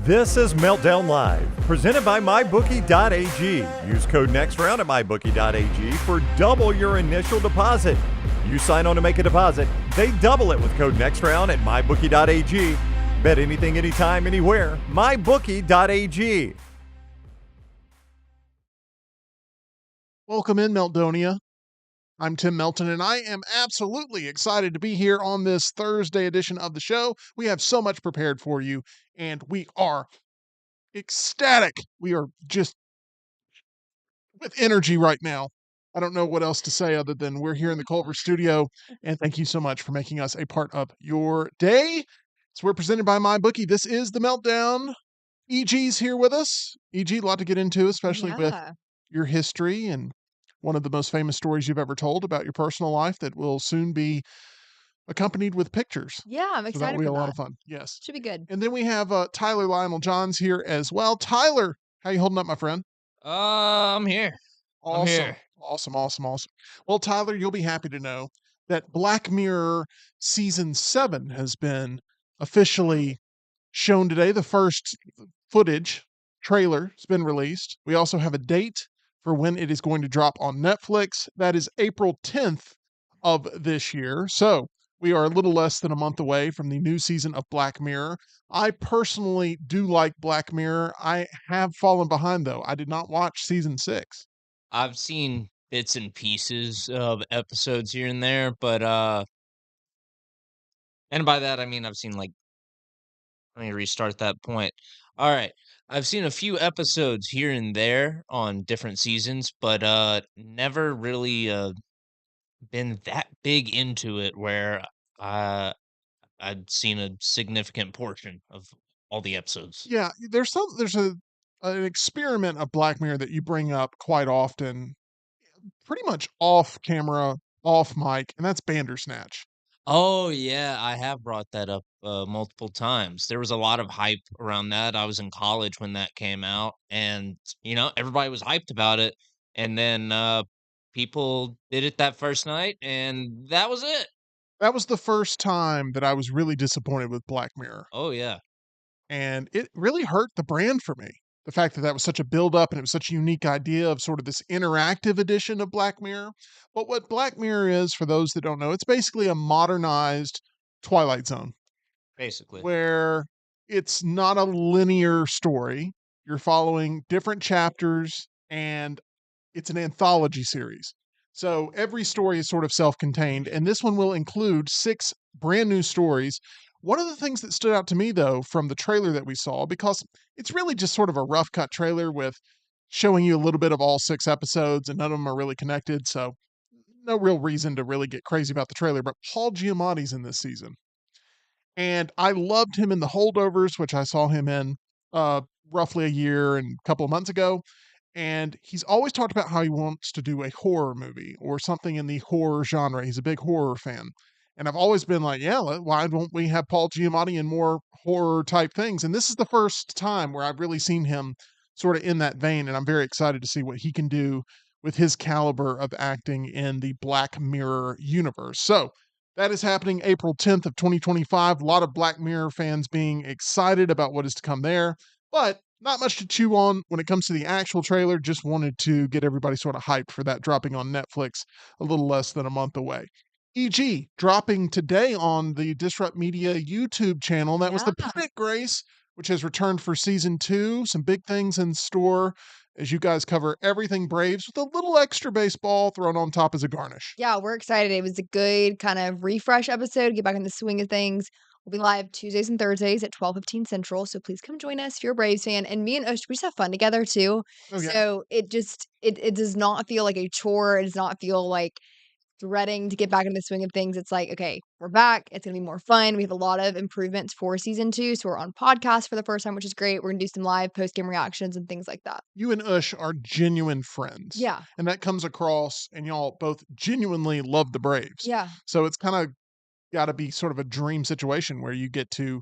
This is Meltdown Live, presented by MyBookie.ag. Use code NEXTROUND at MyBookie.ag for double your initial deposit. You sign on to make a deposit, they double it with code NEXTROUND at MyBookie.ag. Bet anything, anytime, anywhere. MyBookie.ag. Welcome in, Meltdonia. I'm Tim Melton, and I am absolutely excited to be here on this Thursday edition of the show. We have so much prepared for you, and we are ecstatic. We are just with energy right now. I don't know what else to say other than we're here in the Culver studio, and thank you so much for making us a part of your day. So we're presented by MyBookie. This is the Meltdown. EG's here with us. EG, a lot to get into, especially with your history and one of the most famous stories you've ever told about your personal life that will soon be accompanied with pictures. Yeah, I'm So excited that'll be for a lot that. of fun. Yes. Should be good. And then we have Tyler Lionel Johns here as well. Tyler, how you holding up, my friend? I'm here. Awesome. here. Awesome. Well, Tyler, you'll be happy to know that Black Mirror Season 7 has been officially shown today. The first footage trailer has been released. We also have a date for when it is going to drop on Netflix. That is April 10th of this year. So we are a little less than a month away from the new season of Black Mirror. I personally do like Black Mirror. I have fallen behind, though. I did not watch season 6. I've seen bits and pieces of episodes here and there, but and by that I mean I've seen let me restart that point. All right. I've seen a few episodes here and there on different seasons, but never really been that big into it where uh I'd seen a significant portion of all the episodes. Yeah, there's an experiment of Black Mirror that you bring up quite often, pretty much off camera, off mic, and that's Bandersnatch. Oh, yeah, I have brought that up, multiple times. There was a lot of hype around that. I was in college when that came out, and, everybody was hyped about it, and then, people did it that first night, and that was it. That was the first time that I was really disappointed with Black Mirror, Oh, yeah. and it really hurt the brand for me. The fact that that was such a build up and it was such a unique idea of sort of this interactive edition of Black Mirror. But what Black Mirror is, for those that don't know, it's basically a modernized Twilight Zone Basically. where it's not a linear story. You're following different chapters and it's an anthology series. So every story is sort of self contained, and this one will include 6 brand new stories. One of the things that stood out to me, though, from the trailer that we saw, because it's really just sort of a rough cut trailer with showing you a little bit of all 6 episodes, and none of them are really connected. So no real reason to really get crazy about the trailer. But Paul Giamatti's in this season. And I loved him in The Holdovers, which I saw him in roughly a year and a couple of months ago. And he's always talked about how he wants to do a horror movie or something in the horror genre. He's a big horror fan. And I've always been like, yeah, why don't we have Paul Giamatti in more horror type things? And this is the first time where I've really seen him sort of in that vein. And I'm very excited to see what he can do with his caliber of acting in the Black Mirror universe. So that is happening April 10th of 2025. A lot of Black Mirror fans being excited about what is to come there. But not much to chew on when it comes to the actual trailer. Just wanted to get everybody sort of hyped for that dropping on Netflix a little less than a month away. EG dropping today on the Disrupt Media YouTube channel. That was The Planet Grace, which has returned for season 2. Some big things in store as you guys cover everything Braves with a little extra baseball thrown on top as a garnish. Yeah, we're excited. It was a good kind of refresh episode, get back in the swing of things. We'll be live Tuesdays and Thursdays at 12:15 Central, so please come join us if you're a Braves fan. And me and Ush, we just have fun together too. Oh, yeah. So it does not feel like a chore. It does not feel like dreading to get back into the swing of things. It's like, okay, we're back. It's going to be more fun. We have a lot of improvements for season 2. So we're on podcast for the first time, which is great. We're going to do some live post-game reactions and things like that. You and Ush are genuine friends. Yeah. And that comes across, and y'all both genuinely love the Braves. Yeah. So it's kind of got to be sort of a dream situation where you get to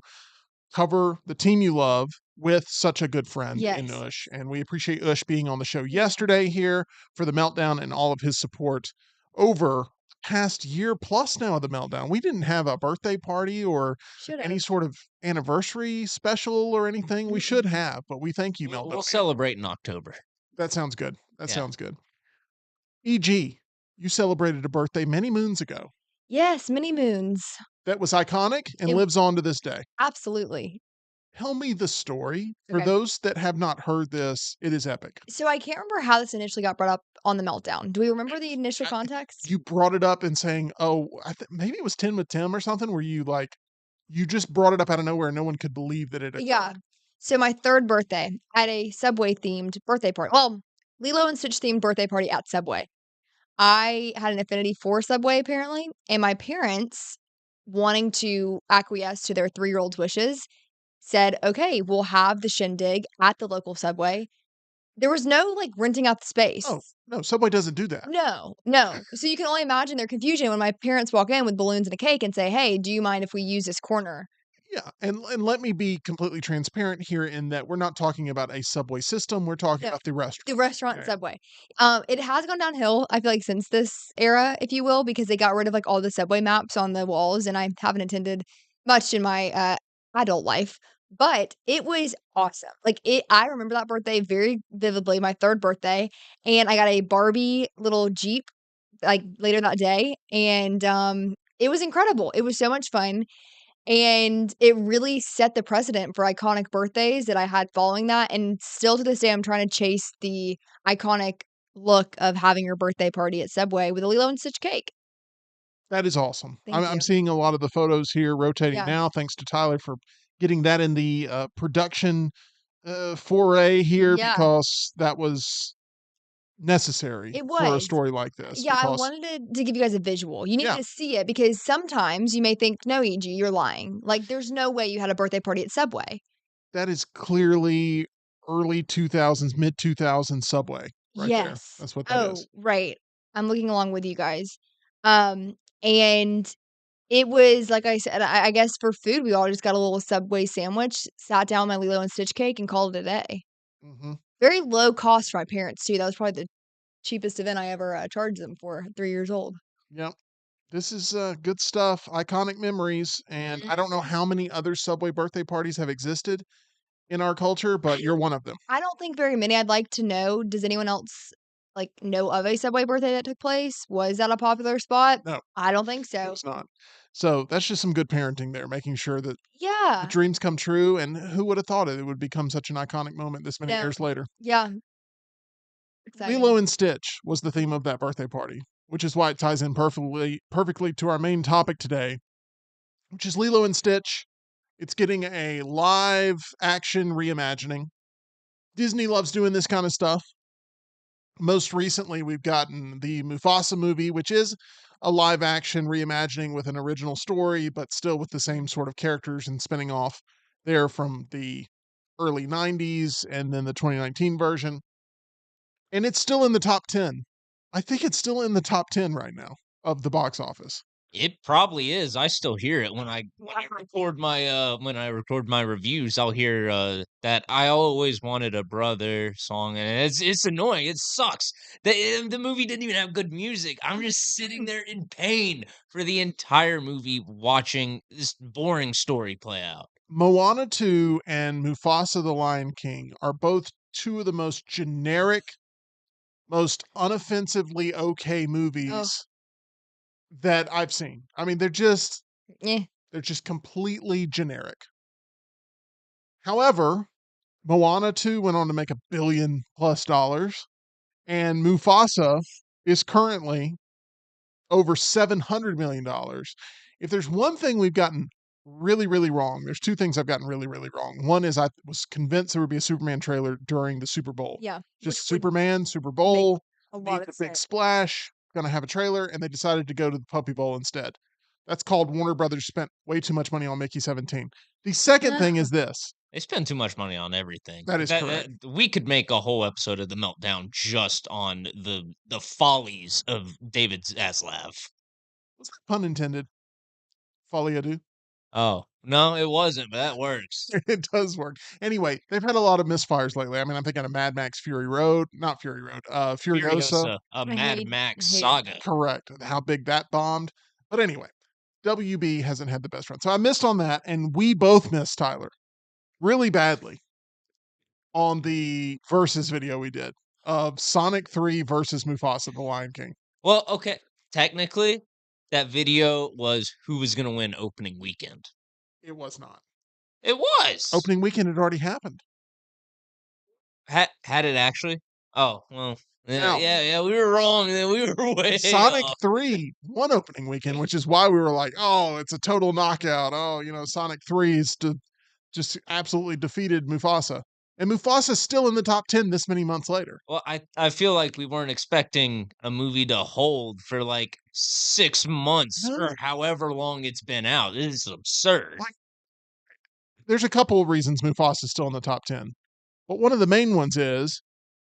cover the team you love with such a good friend in Yes. Ush. And we appreciate Ush being on the show yesterday here for the Meltdown and all of his support over past year plus now of the Meltdown. We didn't have a birthday party or Should any have. sort of anniversary special or anything. We should have, but we thank you, We'll Meltdown. celebrate in October. That sounds good. That Yeah. sounds good. E.g., you celebrated a birthday many moons ago. Yes, many moons. That was iconic and It- lives on to this day. Absolutely. Tell me the story. For Okay. those that have not heard this, it is epic. So I can't remember how this initially got brought up on the Meltdown. Do we remember the initial I- context? You brought it up and saying, "Oh, maybe it was 10 with Tim or something," where you just brought it up out of nowhere and no one could believe that it occurred. Yeah. So my third birthday, I had a Subway themed birthday party. Well, Lilo and Stitch themed birthday party at Subway. I had an affinity for Subway apparently, and my parents, wanting to acquiesce to their 3-year-old's wishes, said, "Okay, we'll have the shindig at the local Subway." There was no like renting out the space. Oh, no, Subway doesn't do that. No, no. So you can only imagine their confusion when my parents walk in with balloons and a cake and say, "Hey, do you mind if we use this corner?" Yeah, and let me be completely transparent here in that we're not talking about a Subway system, we're talking No, about the restaurant. the restaurant Yeah. Subway. It has gone downhill, I feel like, since this era, if you will, because they got rid of like all the Subway maps on the walls, and I haven't attended much in my adult life. But it was awesome. Like I remember that birthday very vividly, my third birthday, and I got a Barbie little Jeep like later that day, and it was incredible. It was so much fun. And it really set the precedent for iconic birthdays that I had following that, and still to this day, I'm trying to chase the iconic look of having your birthday party at Subway with a Lilo and Stitch cake. That is awesome. Thank I'm you. seeing a lot of the photos here rotating Yeah. now, thanks to Tyler for getting that in the production foray here Yeah. because that was necessary It for a was. story like this. Yeah, I Because wanted to give you guys a visual. You need Yeah. to see it because sometimes you may think, "No, EG, you're lying." Like, there's no way you had a birthday party at Subway. that is clearly early 2000s, mid 2000s Subway right there. Yes. That's what that Oh, is. right. I'm looking along with you guys. And it was, like I said, I guess for food, we all just got a little Subway sandwich, sat down my Lilo and Stitch cake, and called it a day. Hmm. Very low cost for my parents, too. That was probably the cheapest event I ever charged them for, 3 years old. Yep. This is good stuff, iconic memories, and I don't know how many other Subway birthday parties have existed in our culture, but you're one of them. I don't think very many. I'd like to know, does anyone else, like, know of a Subway birthday that took place? Was that a popular spot? No, I don't think so. it's not. So that's just some good parenting there, making sure that the Yeah. dreams come true. And who would have thought it would become such an iconic moment this many No. years later? Yeah. Exciting. Lilo and Stitch was the theme of that birthday party, which is why it ties in perfectly to our main topic today, which is Lilo and Stitch. It's getting a live action reimagining. Disney loves doing this kind of stuff. Most recently, we've gotten the Mufasa movie, which is a live action reimagining with an original story, but still with the same sort of characters and spinning off there from the early 90s and then the 2019 version. And it's still in the top 10. I think it's still in the top 10 right now of the box office. It probably is. I still hear it when I record my reviews. I'll hear that "I Always Wanted a Brother" song, and it's annoying. It sucks. The movie didn't even have good music. I'm just sitting there in pain for the entire movie, watching this boring story play out. Moana 2 and Mufasa the Lion King are both two of the most generic, most unoffensively okay Oh, movies that I've seen. I mean, yeah. they're just completely generic. However, Moana 2 went on to make $1 billion plus, and Mufasa is currently over $700 million. If there's one thing we've gotten really, really wrong, there's two things I've gotten really, really wrong. One is I was convinced there would be a Superman trailer during the Super Bowl. Yeah. Just Which would Superman, Super make Bowl, a lot made of the big sense. splash, gonna have a trailer, and they decided to go to the Puppy Bowl instead. That's called Warner Brothers spent way too much money on Mickey 17. The second thing is this. They spend too much money on everything. That is correct. We could make a whole episode of the Meltdown just on the follies of David Zaslav. Pun intended. Folly ado. Oh, no, it wasn't, but that works. It does work. Anyway, they've had a lot of misfires lately. I mean, I'm thinking of Mad Max Fury Road, not Fury Road, Furiosa. Furiosa, a I Mad hate Max hate it. saga. Correct. How big that bombed. But anyway, WB hasn't had the best run. So I missed on that, and we both missed, Tyler, really badly on the versus video we did of Sonic 3 versus Mufasa, the Lion King. Well, okay, technically, that video was who was gonna win opening weekend. It was not. It was! Opening weekend had already happened. Had it actually? Oh, well, Now, yeah, we were wrong, then we were way Sonic off. 3 won opening weekend, which is why we were like, oh, it's a total knockout. Oh, Sonic 3 is just absolutely defeated Mufasa. And Mufasa's still in the top 10 this many months later. Well, I feel like we weren't expecting a movie to hold for, like, 6 months No. or however long it's been out. This is absurd. Like, there's a couple of reasons Mufasa's still in the top 10. But one of the main ones is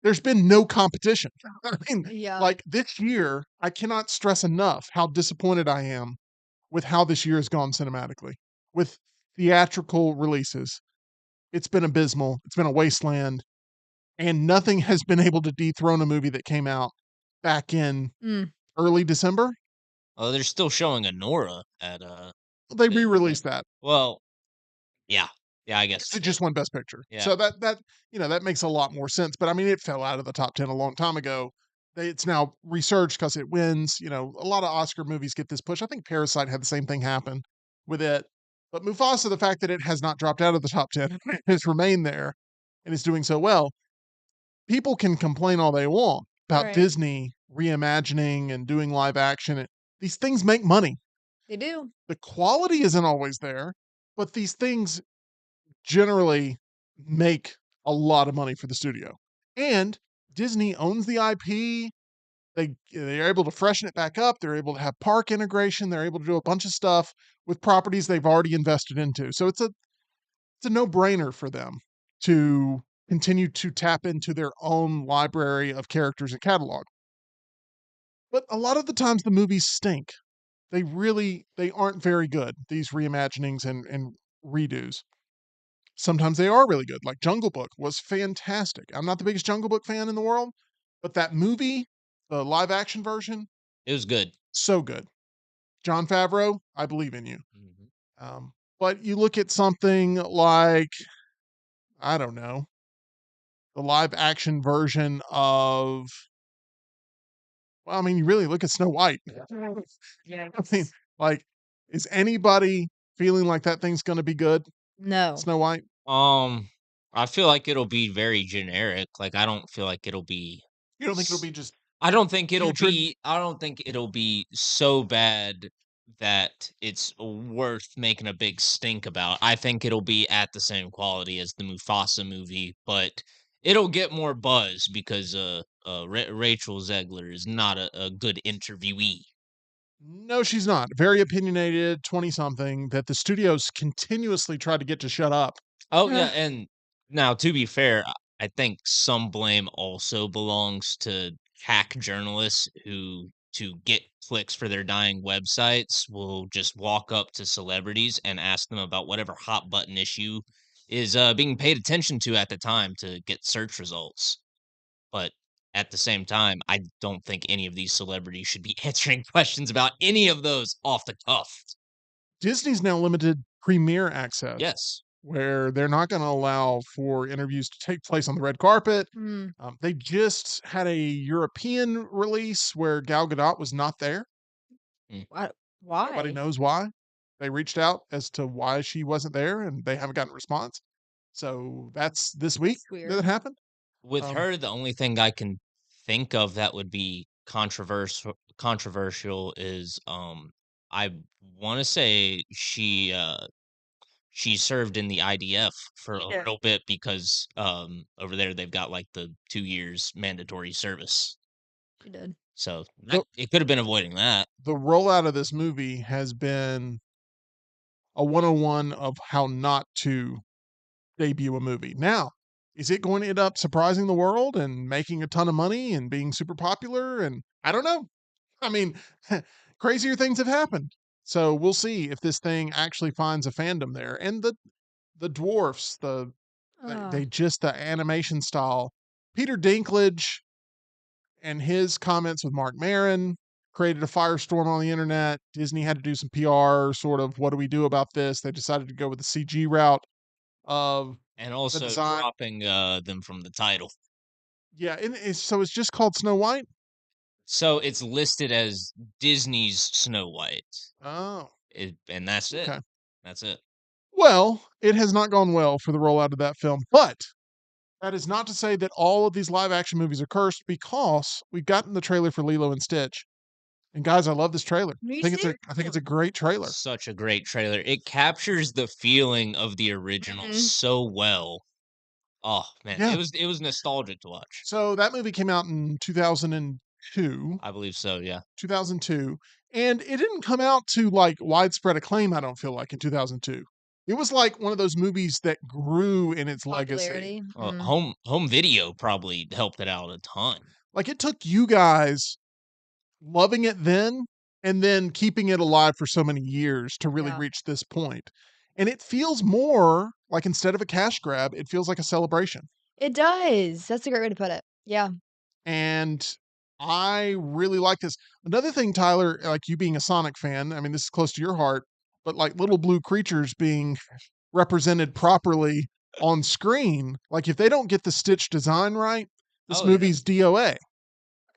there's been no competition. I mean, Yeah. like this year, I cannot stress enough how disappointed I am with how this year has gone cinematically. With theatrical releases, it's been abysmal. It's been a wasteland, and nothing has been able to dethrone a movie that came out back in Mm. early December. Oh, they're still showing Anora at, They yeah, re-released that. well, yeah. Yeah, I guess It just won Best Picture. Yeah. So that makes a lot more sense. But I mean, it fell out of the top 10 a long time ago. It's now resurged because it wins. A lot of Oscar movies get this push. I think Parasite had the same thing happen with it. But Mufasa, the fact that it has not dropped out of the top 10, has remained there and is doing so well. People can complain all they want about Right. Disney reimagining and doing live action. These things make money. They do. The quality isn't always there, but these things generally make a lot of money for the studio. And Disney owns the IP. They're able to freshen it back up. They're able to have park integration. They're able to do a bunch of stuff with properties they've already invested into. So it's a no-brainer for them to continue to tap into their own library of characters and catalog. But a lot of the times the movies stink. They aren't very good, these reimaginings and redos. Sometimes they are really good. Like Jungle Book was fantastic. I'm not the biggest Jungle Book fan in the world, but that movie, the live action version, it was good. so good. Jon Favreau, I believe in you. Mhm. But you look at something like, I don't know, the live action version of, well, I mean, you really look at Snow White. Yeah. I mean, like, is anybody feeling like that thing's going to be good? No. Snow White? I feel like it'll be very generic. Like, I don't feel like it'll be You don't think it'll be just I don't think it'll putrid? be so bad that it's worth making a big stink about. I think it'll be at the same quality as the Mufasa movie, but it'll get more buzz because Rachel Zegler is not a good interviewee. No, she's not. Very opinionated, 20 something that the studios continuously try to get to shut up. Oh yeah, and now to be fair, I think some blame also belongs to hack journalists who, to get clicks for their dying websites, will just walk up to celebrities and ask them about whatever hot button issue is being paid attention to at the time to get search results. But at the same time, I don't think any of these celebrities should be answering questions about any of those off the cuff. Disney's now limited premiere access, Yes. where they're not going to allow for interviews to take place on the red carpet. Mm. They just had a European release where Gal Gadot was not there. Why? Nobody knows why. They reached out as to why she wasn't there, and they haven't gotten a response. So that's this week That's weird. that it happened. With Um, her, the only thing I can think of that would be controversial is I want to say she served in the IDF for a Yeah. little bit because over there they've got like the 2 years mandatory service. She did. So The- it could have been avoiding that. The rollout of this movie has been a 101 of how not to debut a movie. Now, is it going to end up surprising the world and making a ton of money and being super popular? And I don't know. I mean, crazier things have happened. So we'll see if this thing actually finds a fandom there. And the dwarfs, they just the animation style. Peter Dinklage and his comments with Mark Maron created a firestorm on the internet. Disney had to do some PR, sort of, what do we do about this? They decided to go with the CG route of And the also design. dropping them from the title. Yeah, and so it's just called Snow White? So it's listed as Disney's Snow White. Oh, And that's it. okay. That's it. Well, it has not gone well for the rollout of that film, but that is not to say that all of these live action movies are cursed, because we've gotten the trailer for Lilo and Stitch. And guys, I love this trailer. Me I think too. it's a great trailer. Such a great trailer. It captures the feeling of the original Mhm. so well. Oh man, Yeah. it was nostalgic to watch. So that movie came out in 2002, I believe so, yeah. 2002, and it didn't come out to like widespread acclaim, I don't feel like, in 2002. It was like one of those movies that grew in its legacy. Popularity. Mm. Home video probably helped it out a ton. Like, it took you guys loving it then and then keeping it alive for so many years to really Yeah. reach this point. And it feels more like, instead of a cash grab, it feels like a celebration. It does. That's a great way to put it. Yeah. And I really like this. Another thing, Tyler, like you being a Sonic fan, I mean, this is close to your heart, but like little blue creatures being represented properly on screen, like if they don't get the Stitch design right, this Oh, yeah. movie's DOA.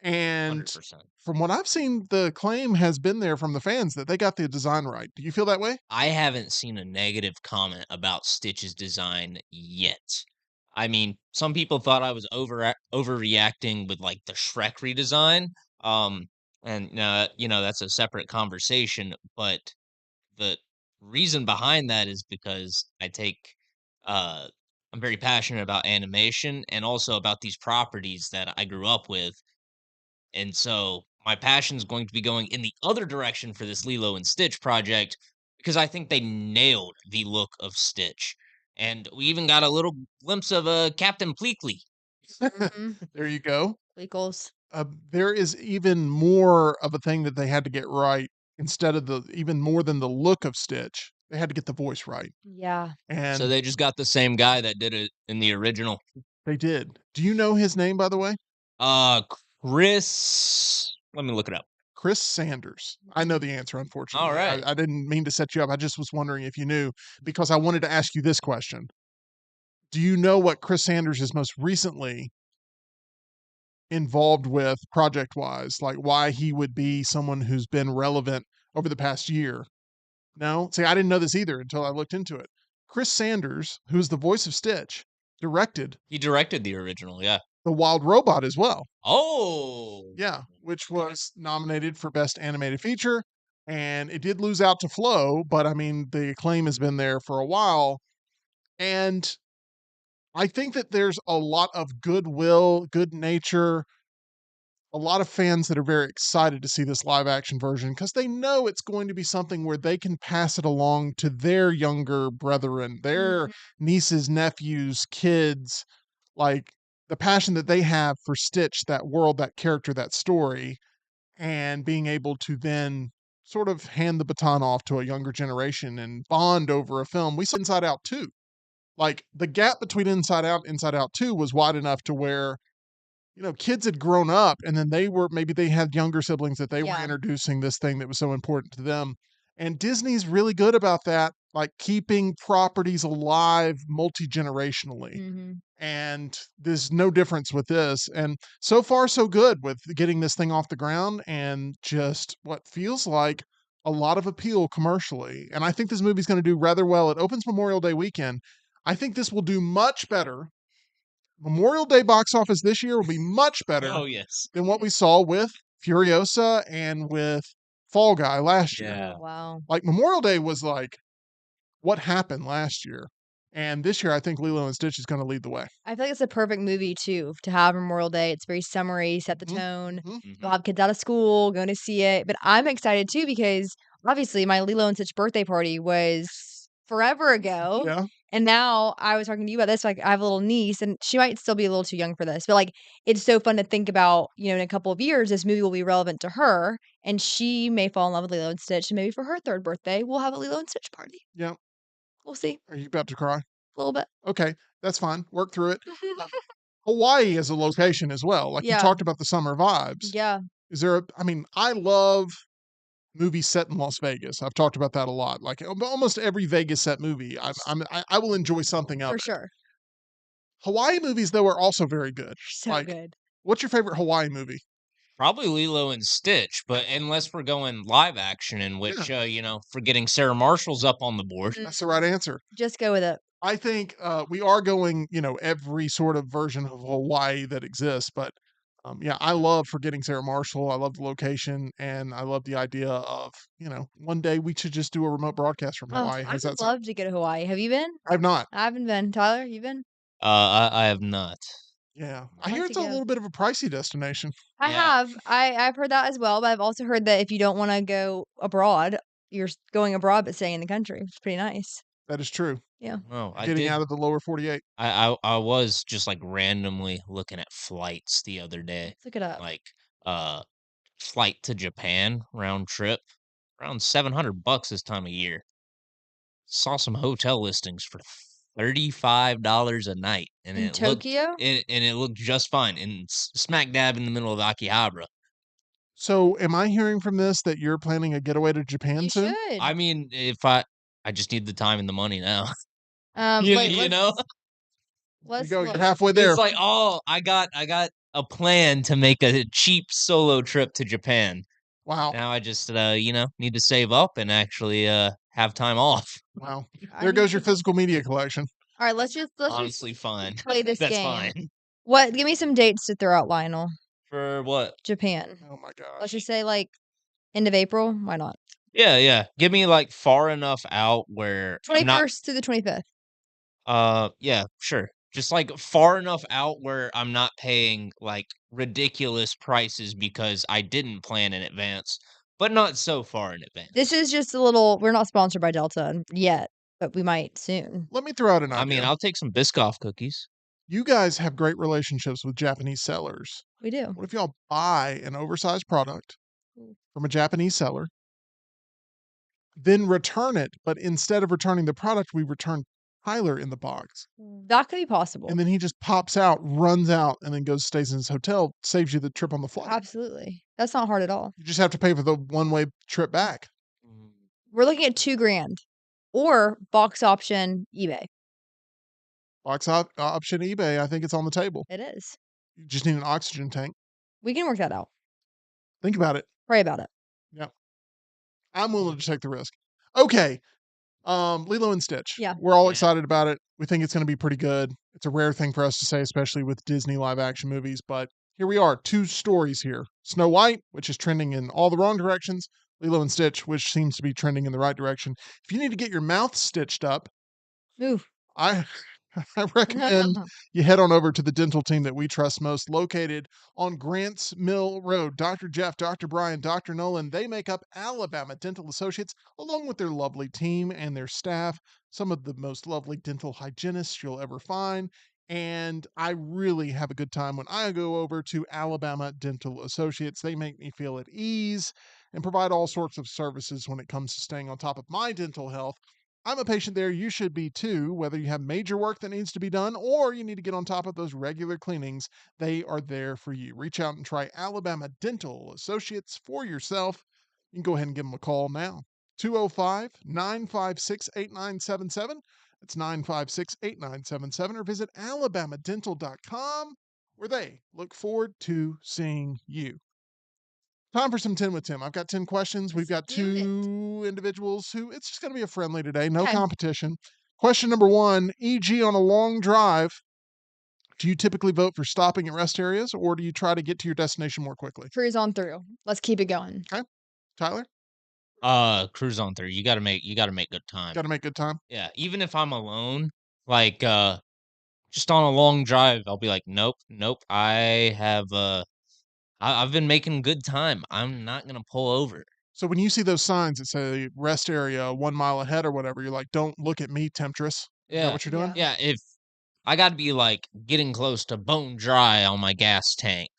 And 100%. from what I've seen, the claim has been there from the fans that they got the design right. Do you feel that way? I haven't seen a negative comment about Stitch's design yet. I mean, some people thought I was overreacting with like the Shrek redesign. And that's a separate conversation, but the reason behind that is because uh I'm very passionate about animation and also about these properties that I grew up with. And so my passion is going to be going in the other direction for this Lilo and Stitch project, because I think they nailed the look of Stitch. And we even got a little glimpse of Captain Pleakley. Mhm. There you go. Legals. There is even more of a thing that they had to get right, instead of even more than the look of Stitch. They had to get the voice right. Yeah. And So they just got the same guy that did it in the original. they did. Do you know his name, by the way? Uh Chris, let me look it up. Chris Sanders. I know the answer, unfortunately. All right. I didn't mean to set you up. I just was wondering if you knew, because I wanted to ask you this question. Do you know what Chris Sanders is most recently involved with project wise? Like, why he would be someone who's been relevant over the past year? No? See, I didn't know this either until I looked into it. Chris Sanders, who's the voice of Stitch, directed He directed the original, yeah. The Wild Robot as well. Oh. Yeah, which was nominated for Best Animated Feature, and it did lose out to Flow, but I mean, the acclaim has been there for a while. And I think that there's a lot of goodwill, good nature, a lot of fans that are very excited to see this live action version, because they know it's going to be something where they can pass it along to their younger brethren, their Mhm. nieces, nephews, kids. Like, the passion that they have for Stitch, that world, that character, that story, and being able to then sort of hand the baton off to a younger generation and bond over a film. We saw Inside Out 2. Like, the gap between Inside Out 2 was wide enough to where, kids had grown up, and then maybe they had younger siblings that they were Yeah. introducing this thing that was so important to them. And Disney's really good about that, like keeping properties alive multi-generationally. Mhm. And there's no difference with this. And so far, so good with getting this thing off the ground, and just what feels like a lot of appeal commercially. And I think this movie's going to do rather well. It opens Memorial Day weekend. I think this will do much better. Memorial Day box office this year will be much better Oh, yes. than what we saw with Furiosa and with Fall Guy last year. Yeah. Oh, wow. Like, Memorial Day was like what happened last year. And this year, I think Lilo and Stitch is going to lead the way. I feel like it's a perfect movie too to have Memorial Day. It's very summery, set the Mhm. tone. Mhm. You'll have kids out of school going to see it. But I'm excited too because obviously my Lilo and Stitch birthday party was forever ago. Yeah. And now I was talking to you about this. Like, I have a little niece, and she might still be a little too young for this, but like, it's so fun to think about. In a couple of years, this movie will be relevant to her, and she may fall in love with Lilo and Stitch. And maybe for her third birthday, we'll have a Lilo and Stitch party. Yeah. We'll see. Are you about to cry? A little bit. Okay, that's fine. Work through it. Hawaii is a location as well. Like you Yeah. talked about the summer vibes. Yeah. Is there I love movies set in Las Vegas. I've talked about that a lot. Like almost every Vegas set movie, I will enjoy something of For it. sure. Hawaii movies though are also very good. So Like, good. what's your favorite Hawaii movie? Probably Lilo and Stitch, but unless we're going live action, in which forgetting Sarah Marshall's up on the board. That's the right answer. Just go with it. I think we are going, every sort of version of Hawaii that exists. But yeah, I love Forgetting Sarah Marshall. I love the location, and I love the idea of, one day we should just do a remote broadcast from Oh, Hawaii. I How's would that sound? love to go to Hawaii. Have you been? I've not. I haven't been. Tyler, you been? I have not. Yeah, I'd I hear like it's to a go. little bit of a pricey destination. I Yeah. have. I've heard that as well, but I've also heard that if you don't want to go abroad, you're going abroad but staying in the country, which is pretty nice. That is true. Yeah. Oh, I Getting did. out of the lower 48. I was just like randomly looking at flights the other day, Let's look it up. like flight to Japan round trip, around $700 this time of year. Saw some hotel listings for $35 a night, and In it looked Tokyo? and it looked just fine, and smack dab in the middle of Akihabara. So, am I hearing from this that you're planning a getaway to Japan You soon? should. I mean, if I just need the time and the money now. Wait, You know? There you let's go. look. You're halfway there. It's like, oh, I got a plan to make a cheap solo trip to Japan. Wow. Now I just need to save up and actually have time off. Wow. I There need goes to- your physical media collection. All right, let's just Honestly, fine. play this That's game. fine. What? Give me some dates to throw out, Lionel. For what? Japan. Oh my Let's gosh. just say like end of April. Why not? Yeah. Give me like far enough out where I'm not 21st through the 25th. yeah, sure. Just like far enough out where I'm not paying like ridiculous prices because I didn't plan in advance, but not so far in advance. This is just a little. We're not sponsored by Delta yet, but we might soon. Let me throw out an idea. I mean, I'll take some Biscoff cookies. You guys have great relationships with Japanese sellers. We do. What if y'all buy an oversized product from a Japanese seller, then return it, but instead of returning the product, we return Tyler in the box. That could be possible. And then he just pops out, runs out, and then goes stays in his hotel, saves you the trip on the flight. Absolutely. That's not hard at all. You just have to pay for the one-way trip back. We're looking at $2,000 or box option eBay. Box option eBay, I think it's on the table. It is. You just need an oxygen tank. We can work that out. Think about it. Pray about it. I'm willing to take the risk. Okay. Lilo and Stitch. Yeah. We're all Yeah. excited about it. We think it's going to be pretty good. It's a rare thing for us to say, especially with Disney live action movies. But here we are, two stories here. Snow White, which is trending in all the wrong directions. Lilo and Stitch, which seems to be trending in the right direction. If you need to get your mouth stitched up, Ooh. I recommend you head on over to the dental team that we trust most, located on Grants Mill Road. Dr. Jeff, Dr. Brian, Dr. Nolan, they make up Alabama Dental Associates, along with their lovely team and their staff, some of the most lovely dental hygienists you'll ever find. And I really have a good time when I go over to Alabama Dental Associates. They make me feel at ease and provide all sorts of services when it comes to staying on top of my dental health. I'm a patient there. You should be too. Whether you have major work that needs to be done or you need to get on top of those regular cleanings, they are there for you. Reach out and try Alabama Dental Associates for yourself. You can go ahead and give them a call now. 205 956 8977. That's 956 8977. Or visit alabamadental.com, where they look forward to seeing you. Time for some 10 with Tim. I've got 10 questions. We've got Let's do it. two individuals who it's just going to be a friendly today. No Okay. competition. Question number one, e.g. on a long drive, do you typically vote for stopping at rest areas or do you try to get to your destination more quickly? Cruise on through. Let's keep it going. Tyler, Cruise on through. You gotta make good time. got to make good time. Yeah, even if I'm alone, like just on a long drive, I'll be like, nope. I have I've been making good time. I'm not gonna pull over. So when you see those signs that say rest area 1 mile ahead or whatever, you're like, don't look at me, temptress. Is that what you're doing? Yeah, if I got to be like getting close to bone dry on my gas tank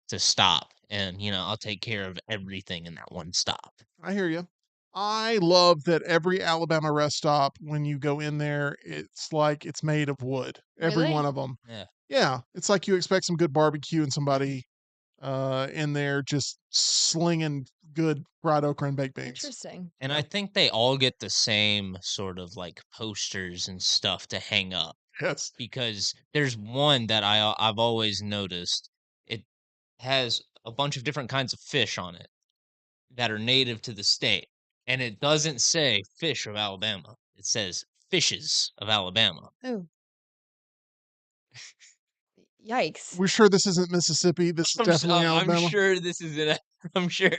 to stop, and I'll take care of everything in that one stop. I hear you. I love that every Alabama rest stop, when you go in there, it's like it's made of wood. Every Really? one of them. Yeah. Yeah, it's like you expect some good barbecue and somebody in there just slinging good fried okra and baked beans. Interesting. And Yeah. I think they all get the same sort of like posters and stuff to hang up Yes. because there's one that I've always noticed. It has a bunch of different kinds of fish on it that are native to the state. And it doesn't say fish of Alabama. It says fishes of Alabama. Oh, yikes. We're sure this isn't Mississippi. This is definitely I'm Alabama. sure this is it. I'm sure.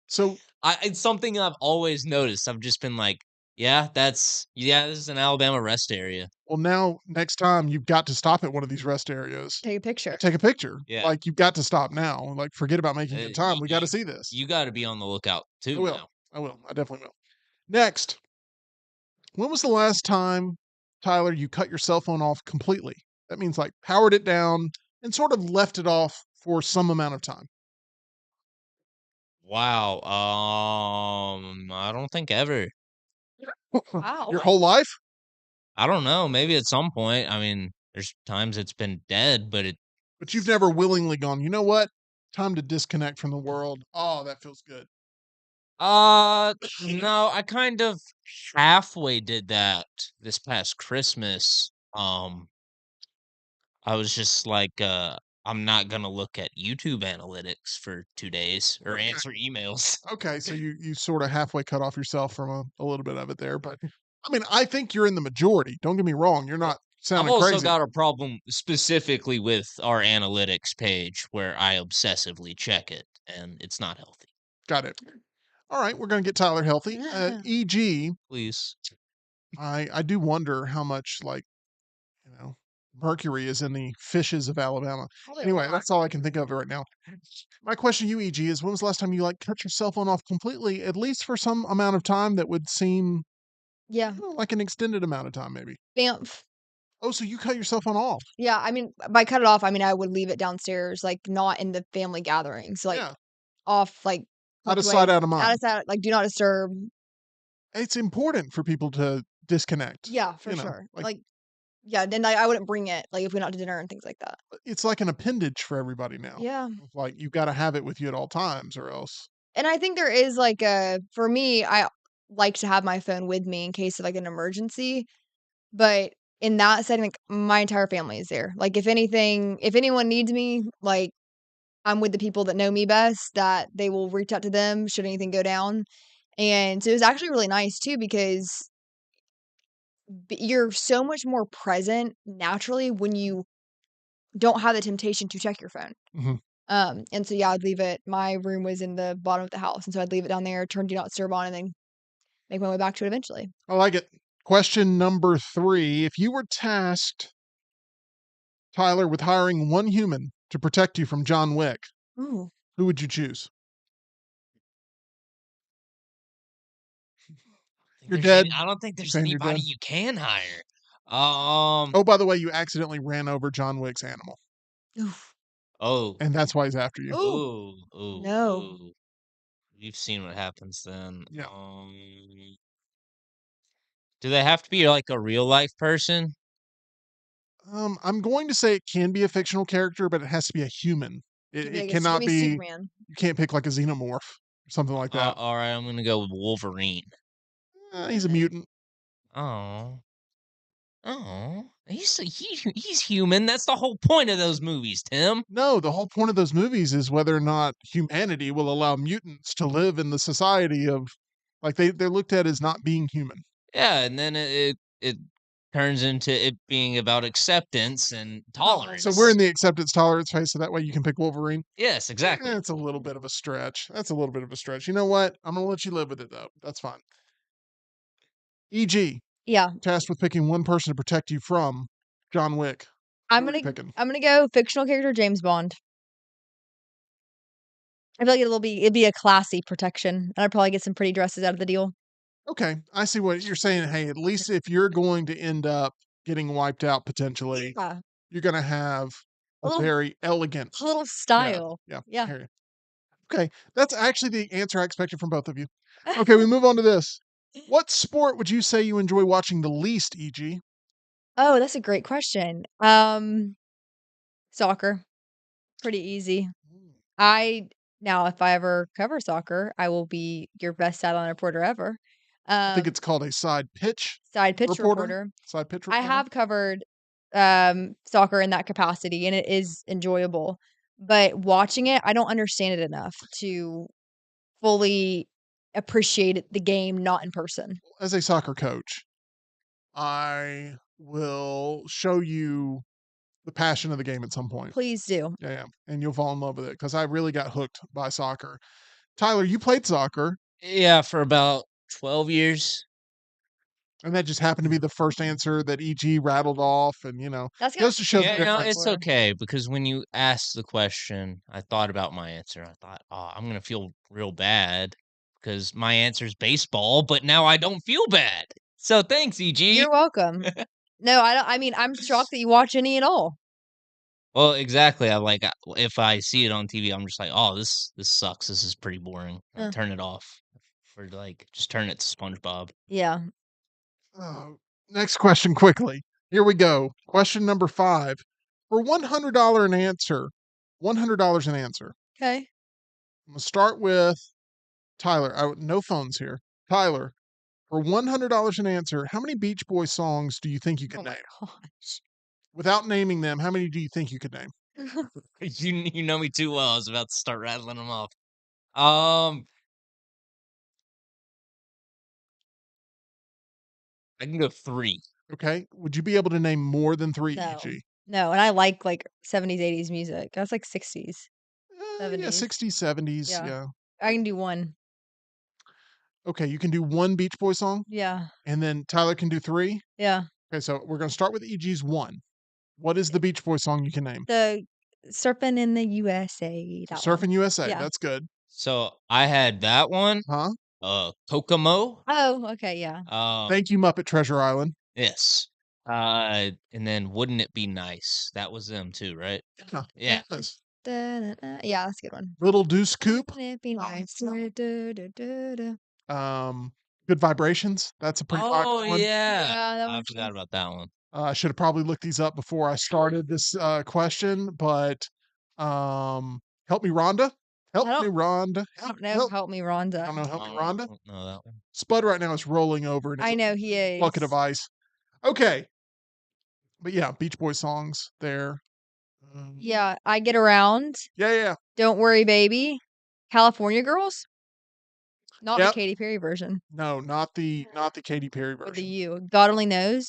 So, It's something I've always noticed. I've just been like, this is an Alabama rest area. well, now next time you've got to stop at one of these rest areas. Take a picture. Take a picture. Yeah. Like you've got to stop now. Like forget about making good time. You, We got to see this. you got to be on the lookout I too will. now. I will. I definitely will. Next, when was the last time, Tyler, you cut your cell phone off completely? That means like powered it down and sort of left it off for some amount of time. Wow. I don't think ever. Wow. Your whole life? I don't know. Maybe at some point. I mean, there's times it's been dead, but But you've never willingly gone, you know what? Time to disconnect from the world. Oh, that feels good. no, I kind of halfway did that this past Christmas. I was just like, I'm not gonna look at YouTube analytics for 2 days or Okay. answer emails. Okay, so you sort of halfway cut off yourself from a little bit of it there, but I mean, I think you're in the majority. Don't get me wrong. You're not I've sounding also crazy. got a problem specifically with our analytics page where I obsessively check it, and it's not healthy. Got it. All right, we're gonna get Tyler healthy. E.g., Please. I do wonder how much mercury is in the fishes of Alabama. Probably a Anyway, lot. that's all I can think of right now. My question to you, E.g., is when was the last time you cut your cell phone off completely, at least for some amount of time that would seem Yeah. like an extended amount of time, maybe? Bamf. Oh, so you cut your cell phone off? Yeah, I mean, by cut it off, I mean I would leave it downstairs, like not in the family gatherings, like Yeah, off, like out tucked of away, sight, out of out mind. of sight, like do not disturb. It's important for people to disconnect. Yeah, for You know, sure. like Like, yeah, then I wouldn't bring it, like if we went out to dinner and things like that. it's like an appendage for everybody now. Yeah. Like you got to have it with you at all times, or else. And I think there is like for me, I like to have my phone with me in case of like an emergency. But in that setting, like my entire family is there. Like if anyone needs me, like I'm with the people that know me best, that they will reach out to them should anything go down. And so it was actually really nice too because you're so much more present naturally when you don't have the temptation to check your phone. Mhm. And so yeah, I'd leave it. My room was in the bottom of the house, and so I'd leave it down there, turn do not disturb on, and then make my way back to it eventually. I like it. Question number 3: if you were tasked, Tyler, with hiring one human to protect you from John Wick, Ooh. who would you choose? You're dead. I don't think there's Saying you're anybody dead. you can hire. Oh, by the way, you accidentally ran over John Wick's animal, Oof. Oh. and that's why he's after you. Ooh. Ooh. No. Ooh. You've seen what happens then. Yeah. Do they have to be like a real life person? I'm going to say it can be a fictional character, but it has to be a human. Could be It like cannot could be. Superman. You can't pick like a xenomorph or something like that. All right, I'm gonna go with Wolverine. He's a mutant. Oh, he's human. That's the whole point of those movies, Tim. No, the whole point of those movies is whether or not humanity will allow mutants to live in the society of, like they're looked at as not being human. Yeah, and then it turns into it being about acceptance and tolerance. So we're in the acceptance tolerance phase, so that way you can pick Wolverine. Yes, exactly. It's a little bit of a stretch. That's a little bit of a stretch. You know what? I'm gonna let you live with it though. That's fine. E.g., Yeah. tasked with picking one person to protect you from John Wick. I'm Who are you gonna picking? I'm gonna go fictional character James Bond. I feel like it'd be a classy protection, and I'd probably get some pretty dresses out of the deal. Okay, I see what you're saying. Hey, at least if you're going to end up getting wiped out potentially, Yeah. you're gonna have A a little very elegant a little yeah, style. yeah, Yeah. I hear you. Okay, that's actually the answer I expected from both of you. Okay, we move on to this. What sport would you say you enjoy watching the least, E.g.? Oh, that's a great question. Soccer. Pretty easy. I Now if I ever cover soccer, I will be your best sideline reporter ever. I think Um, it's called a side pitch Side pitch reporter. reporter. Side pitch I reporter. have covered soccer in that capacity and it is enjoyable. But watching it, I don't understand it enough to fully appreciate the game not in person. As a soccer coach, I will show you the passion of the game at some point. Please do. Yeah, yeah, and you'll fall in love with it because I really got hooked by soccer. Tyler, you played soccer, Yeah, for about 12 years. and that just happened to be the first answer that EG rattled off, and That's got goes to show the Yeah, difference. it's okay because when you asked the question, I thought about my answer. I thought, "Oh, I'm gonna feel real bad because my answer is baseball, but now I don't feel bad." So thanks, EG. You're welcome. No, I don't. I mean, I'm shocked that you watch any at all. Well, exactly. I like if I see it on TV, I'm just like, "Oh, this sucks. This is pretty boring." I Uh, turn it off for like just turn it to SpongeBob. yeah. Oh, next question quickly. Here we go. Question number 5. For $100 an answer, $100 an answer. Okay. I'm gonna start with Tyler. No phones here. Tyler, for $100 an answer, how many Beach Boys songs do you think you Oh could my name? gosh. Without naming them, how many do you think you could name? You know me too well. I was about to start rattling them off. Um, I can go 3. Okay. Would you be able to name more than 3, No. EG? No, and I like 70s, 80s music. That's like 60s, Yeah, 70s. 60s, 70s. Yeah. Yeah. I can do one. Okay. You can do one Beach Boy song, Yeah. and then Tyler can do 3. Yeah. Okay. So we're going to start with EG's 1. What is the Beach Boy song you can name? The Surfing in the USA, So that one. Surfing USA. Yeah. That's good. So I had that one. Huh? Kokomo. Oh, okay, yeah. Thank you, Muppet Treasure Island. Yes. And then wouldn't it be nice? That was them too, right? Yeah. Yeah. Yes. Da-da-da. Yeah, that's a good one. Little Deuce Coupe. Wouldn't it be nice? Da-da-da-da-da. Um, Good Vibrations. That's a pretty Oh popular one. yeah. Yeah, that I one's forgot good. about that one. I should have probably looked these up before I started this question, but help me, Rhonda. Help I me, don't Rhonda. I Help, don't know. help. Help me, I Rhonda. don't know. Help me, I Rhonda. don't know that one. Spud right now is rolling over and it's I a know he bucket of is. ice. Okay, but yeah, Beach Boy songs there. Yeah, I Get Around. Yeah, yeah, Don't Worry, Baby. California Girls? Not the yep. Katy Perry version. No, not the Katy Perry Or the version. You. God Only Knows.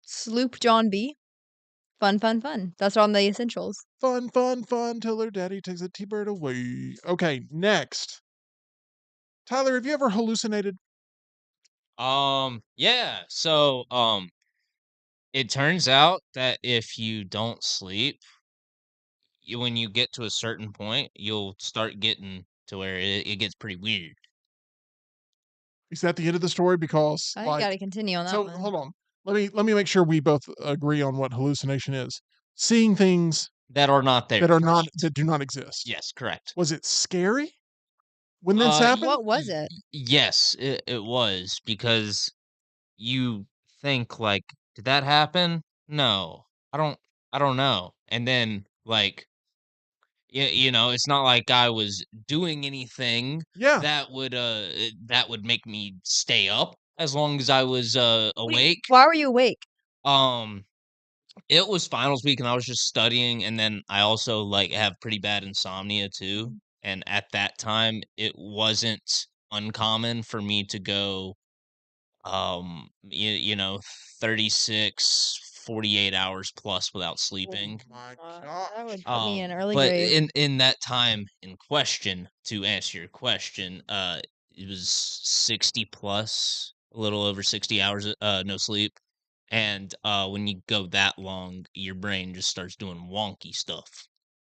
Sloop John B. Fun, fun, fun. That's on the essentials. Fun, fun, fun till her daddy takes a T-bird away. Okay, next. Tyler, have you ever hallucinated? Yeah. So, it turns out that if you don't sleep, when you get to a certain point, you'll start getting to where it gets pretty weird. Is that the end of the story? Because I like gotta continue on that so one. hold on. Let me make sure we both agree on what hallucination is. Seeing things That are not there. that do not exist. Yes, correct. Was it scary when this happened? What was it? Yes, it was because you think like, did that happen? No, I don't, I don't know. And then like, it's not like I was doing anything Yeah. that would make me stay up as long as I was Wait, awake. why were you awake? Um, it was finals week and I was just studying, and then I also like have pretty bad insomnia too. And at that time, it wasn't uncommon for me to go you know 36, 48 hours plus without Oh sleeping. my That would gosh. put me in early But grave. in that time in question, to answer your question, it was 60 plus, a little over 60 hours no sleep. And when you go that long, your brain just starts doing wonky stuff.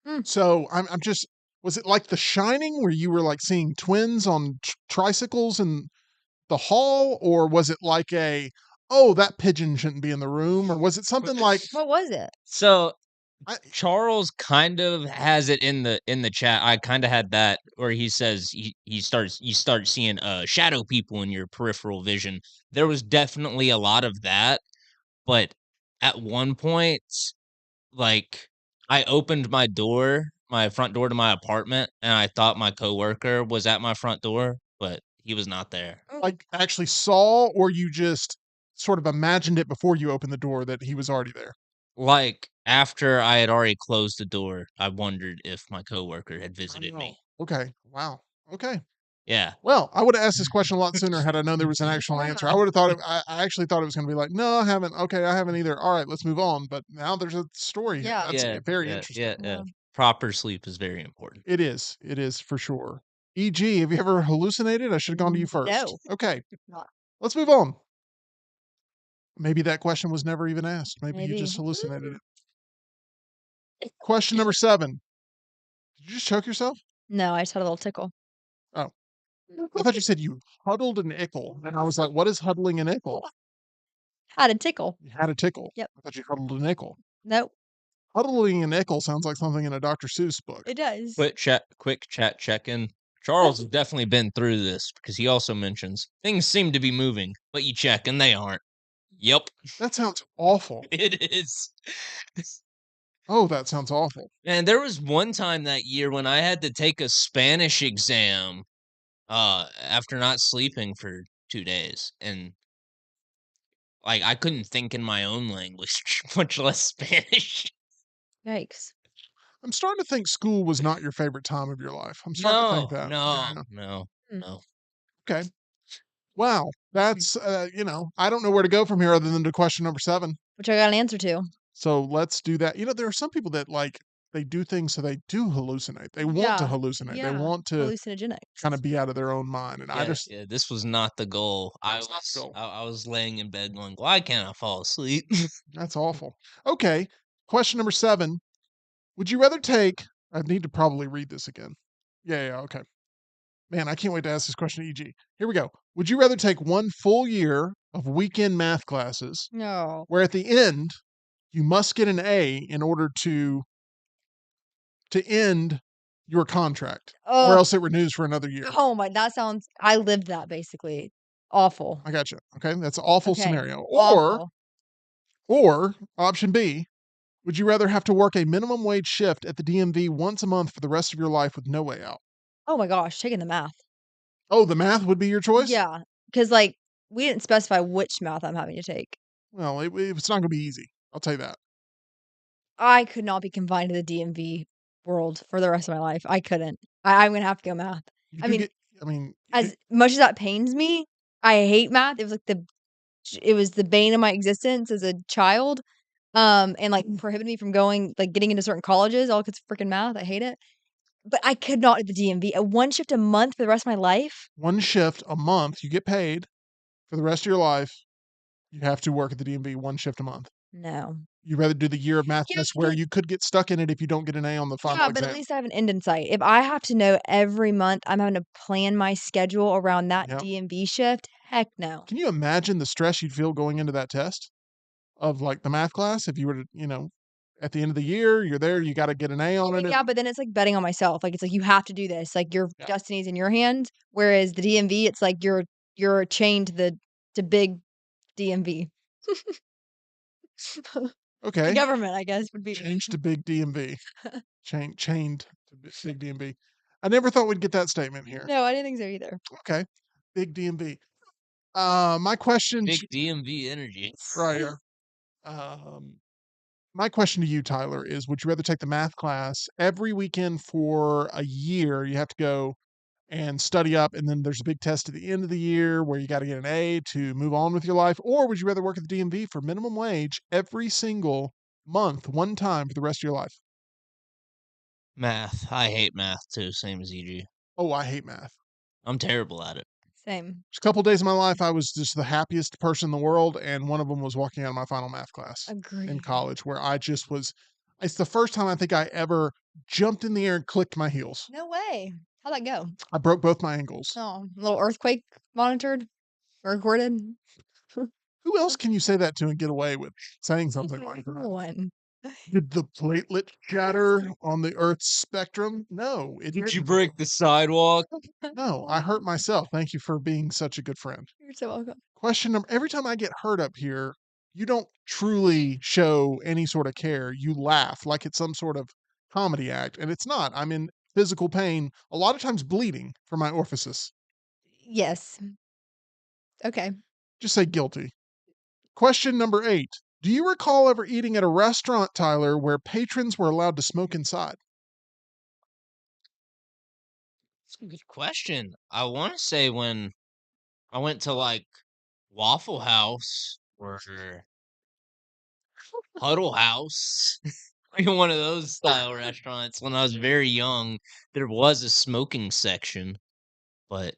Hmm. So I'm just Was it like The Shining where you were like seeing twins on tricycles in the hall? Or was it like oh, that pigeon shouldn't be in the room? Or was it something like, What was it? So I, Charles kind of has it in the chat. I kind of had that where he says he starts you start seeing shadow people in your peripheral vision. There was definitely a lot of that, but at one point, like I opened my front door to my apartment, and I thought my coworker was at my front door, but he was not there. Oh, like actually saw, or you just sort of imagined it before you opened the door that he was already there? Like after I had already closed the door, I wondered if my coworker had visited Oh, me. okay. Wow. Okay. Yeah. Well, I would have asked this question a lot sooner had I known there was an actual answer. I would have thought I actually thought it was going to be like, no, I haven't. Okay, I haven't either. All right, let's move on. But now there's a story here. Yeah. That's Yeah, very yeah, interesting. Yeah. Proper sleep is very important. It is. It is for sure. E.g., have you ever hallucinated? I should have gone to you first. No. Okay, Not. let's move on. Maybe that question was never even asked. Maybe you Maybe. just hallucinated it. Question number 7. Did you just choke yourself? No, I just had a little tickle. Oh, I thought you said you huddled an ickle. And I was like, what is huddling an ickle? Had a tickle. You had a tickle. Yep. I thought you huddled an ickle. Nope. Huddling an ickle sounds like something in a Dr. Seuss book. It does. Quick chat check-in. Charles has definitely been through this because he also mentions things seem to be moving, but you check and they aren't. Yep, That sounds awful. it is. Oh, that sounds awful. And there was one time that year when I had to take a Spanish exam after not sleeping for 2 days, and like I couldn't think in my own language, much less Spanish. Yikes. I'm starting to think school was not your favorite time of your life. I'm starting to think that. Yeah. No. Okay. Wow. That's, I don't know where to go from here other than to question number 7. Which I got an answer to. So let's do that. There are some people that they do things so they do hallucinate. They want to Yeah. hallucinate. They Yeah. want to Hallucinogenics. kind of be out of their own mind. And I Yeah, just, yeah, this was not the goal. That's not the goal. I was laying in bed going, "Why can't I fall asleep?" that's awful. Okay. Question number 7. Would you rather take, I need to probably read this again. Yeah. Okay. Man, I can't wait to ask this question to EG. Here we go. Would you rather take one full year of weekend math classes No. where at the end you must get an A in order to end your contract, or Oh, else it renews for another year? oh my, that sounds, I lived that basically. Awful. I got you. Okay, that's an awful Okay. scenario. Awful. Or option B, would you rather have to work a minimum wage shift at the DMV once a month for the rest of your life with no way out? Oh my gosh, taking the math. Oh, the math would be your choice? Yeah. Because, like, we didn't specify which math I'm having to take. Well, it's not going to be easy. I'll tell you that. I could not be confined to the DMV world for the rest of my life. I couldn't. I'm gonna have to go math. You I do mean, get, I mean, as much as that pains me, I hate math. It was like it was the bane of my existence as a child. And like prohibited me from getting into certain colleges all because of freaking math. I hate it. But I could not at the DMV. A one shift a month for the rest of my life. one shift a month, you get paid for the rest of your life. You have to work at the DMV one shift a month. No. You'd rather do the year of math Yeah, test where you could get stuck in it if you don't get an A on the final Yeah, but exam. at least I have an end in sight. If I have to know every month I'm having to plan my schedule around that Yep. DMV shift, heck no. Can you imagine the stress you'd feel going into that test of like the math class? If you were to, at the end of the year, you're there, you got to get an A on it. Yeah, but then it's like betting on myself. Like it's like you have to do this. Like your Yeah. destiny's in your hands. Whereas the DMV, it's like you're chained to big DMV. The Okay. government, I guess, would be. Change to big DMV. Chained to big DMV. I never thought we'd get that statement here. No, I didn't think so either. Okay. Big DMV. My question Big DMV energy. right. My question to you, Tyler, is would you rather take the math class every weekend for a year? You have to go and study up, and then there's a big test at the end of the year where you got to get an A to move on with your life? Or would you rather work at the DMV for minimum wage every single month, one time for the rest of your life? Math. I hate math too, same as EG. Oh, I hate math. I'm terrible at it. Same. There's a couple of days of my life, I was just the happiest person in the world, and one of them was walking out of my final math class in Agreed. college, where I just was. It's the first time I think I ever jumped in the air and clicked my heels. No way. How'd that go? I broke both my ankles. Oh, a little earthquake monitored or recorded? Who else can you say that to and get away with saying something like No that? one. Did the platelet shatter on the Earth's spectrum? No, it Did you didn't. break the sidewalk? No, I hurt myself. Thank you for being such a good friend. You're so welcome. Question number, every time I get hurt up here, you don't truly show any sort of care. You laugh like it's some sort of comedy act, and it's not. I'm in physical pain, a lot of times bleeding from my orifices. Yes. Okay. Just say guilty. Question number 8. Do you recall ever eating at a restaurant, Tyler, where patrons were allowed to smoke inside? That's a good question. I want to say when I went to like Waffle House or Huddle House, like one of those style restaurants when I was very young, there was a smoking section, but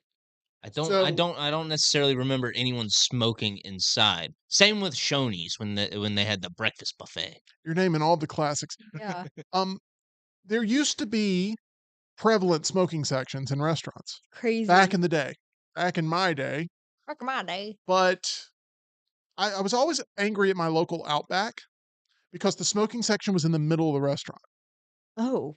I don't necessarily remember anyone smoking inside. Same with Shoney's when they had the breakfast buffet. You're naming all the classics. Yeah. There used to be prevalent smoking sections in restaurants Crazy. back in the day, back in my day, Back in my day. but I was always angry at my local Outback because the smoking section was in the middle of the restaurant. Oh.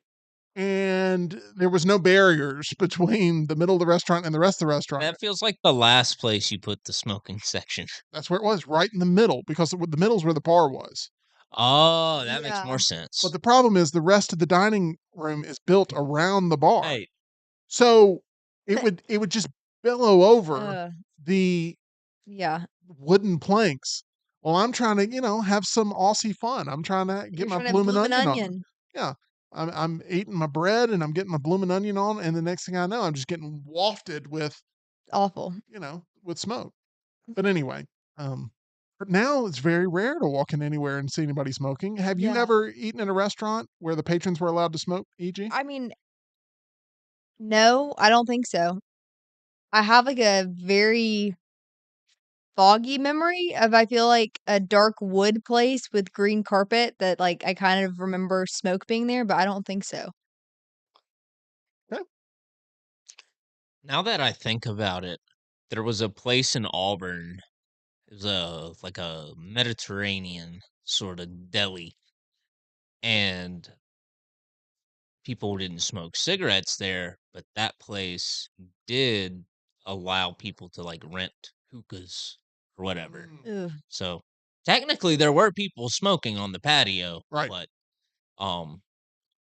And there was no barriers between the middle of the restaurant and the rest of the restaurant. That feels like the last place you put the smoking section. That's where it was, right in the middle, because the middle's where the bar was. Oh, that makes Yeah. more sense. But the problem is the rest of the dining room is built around the bar. Hey, So it would just billow over Uh, the yeah. wooden planks. Well, I'm trying to, have some Aussie fun. I'm trying to get You're my trying to bloomin' bloomin' onion on. onion. Yeah. I'm eating my bread and I'm getting my bloomin' onion on, and the next thing I know, I'm just getting wafted with, Awful. with smoke. But anyway, but now it's very rare to walk in anywhere and see anybody smoking. Have you Yeah. ever eaten at a restaurant where the patrons were allowed to smoke, E.G.? I mean, no, I don't think so. I have like a very foggy memory of I feel like a dark wood place with green carpet that like I kind of remember smoke being there, but I don't think so. now that I think about it, there was a place in Auburn. It was like a Mediterranean sort of deli, and people didn't smoke cigarettes there, but that place did allow people to like rent hookahs or whatever. Ugh. So technically there were people smoking on the patio, Right. but um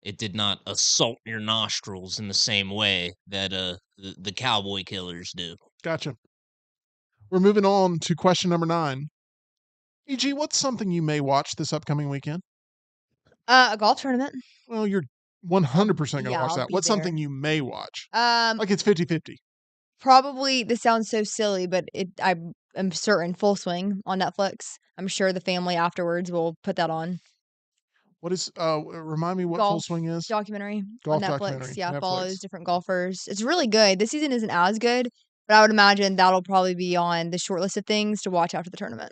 it did not assault your nostrils in the same way that the cowboy killers do. Gotcha. We're moving on to question number 9. E.G., what's something you may watch this upcoming weekend? A golf tournament. Well, you're 100% going to Yeah, watch I'll that. be What's there. something you may watch? Um, Like it's 50-50. Probably this sounds so silly, but I am certain Full Swing on Netflix. I'm sure the family afterwards will put that on. What is remind me what Full Golf Swing is? documentary Golf on Netflix. documentary, Yeah, Netflix. follows different golfers. It's really good. This season isn't as good, but I would imagine that'll probably be on the short list of things to watch after the tournament.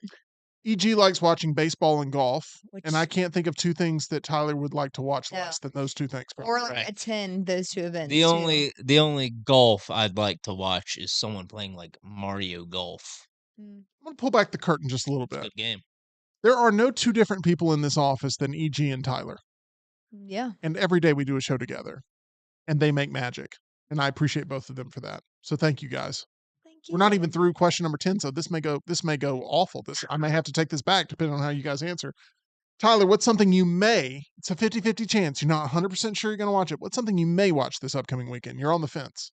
E.G. likes watching baseball and golf, and I Which- can't think of two things that Tyler would like to watch No. less than those two things. Or like Right. attend those two events. The too. only golf I'd like to watch is someone playing like Mario Golf. Mm, I'm going to pull back the curtain just a little It's a bit. good game. There are no two different people in this office than E.G. and Tyler, yeah. and every day we do a show together, and they make magic, and I appreciate both of them for that. So thank you guys. Thank you. We're not even through question number 10, so this may go awful. I may have to take this back depending on how you guys answer. Tyler, what's something you may, it's a 50-50 chance. You're not 100% sure you're going to watch it. What's something you may watch this upcoming weekend? You're on the fence.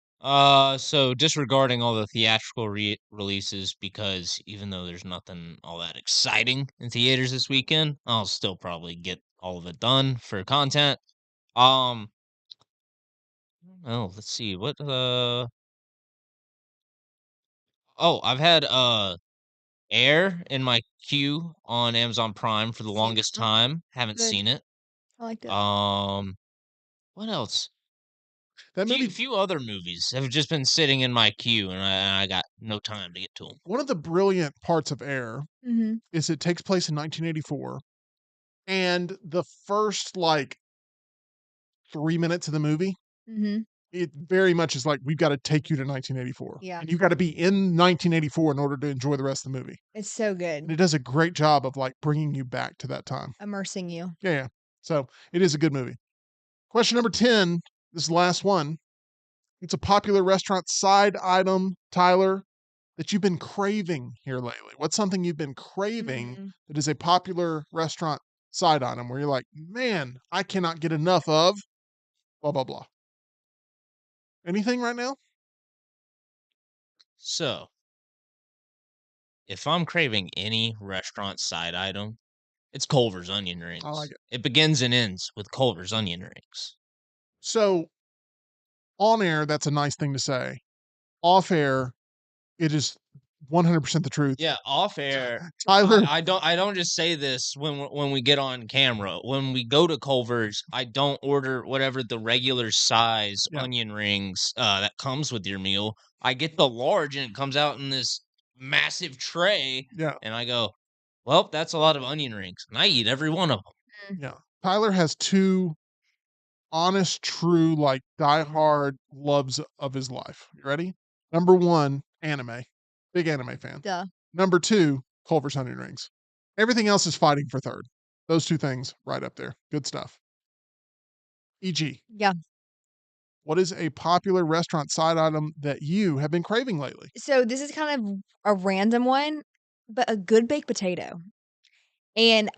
So disregarding all the theatrical releases, because even though there's nothing all that exciting in theaters this weekend, I'll still probably get all of it done for content. I don't know, let's see what. Oh, I've had Air in my queue on Amazon Prime for the Seen longest it. time. Haven't Good. seen it. I liked it. What else? That movie, Few other movies have just been sitting in my queue, and I got no time to get to them. one of the brilliant parts of Air Mm-hmm. is it takes place in 1984, And the first like 3 minutes of the movie, Mm-hmm. it very much is like, we've got to take you to 1984. Yeah. And you've got to be in 1984 in order to enjoy the rest of the movie. It's so And good. it does a great job of like bringing you back to that time. Immersing you. Yeah, yeah. So it is a good movie. Question number 10. This is the last one. It's a popular restaurant side item, Tyler, that you've been craving here lately. What's something you've been craving Mm. that is a popular restaurant side item where you're like, man, I cannot get enough of blah, blah, blah. Anything right now? So, if I'm craving any restaurant side item, it's Culver's onion I like rings. it. It begins and ends with Culver's onion rings. So on air, that's a nice thing to say. Off air, it is 100% the truth. Yeah, off air. Tyler, I don't just say this when we get on camera. When we go to Culver's, I don't order whatever the regular size Yeah. onion rings that comes with your meal. I get the large and it comes out in this massive tray, yeah, and I go, well, that's a lot of onion rings, and I eat every one of them. yeah. Tyler has two honest, true, like diehard loves of his life. You ready? Number one, anime. Big anime fan. Duh. Number two, Culver's onion rings. Everything else is fighting for third. Those two things right up there. Good stuff. E.g., Yeah. what is a popular restaurant side item that you have been craving lately? So this is kind of a random one, but a good baked potato. And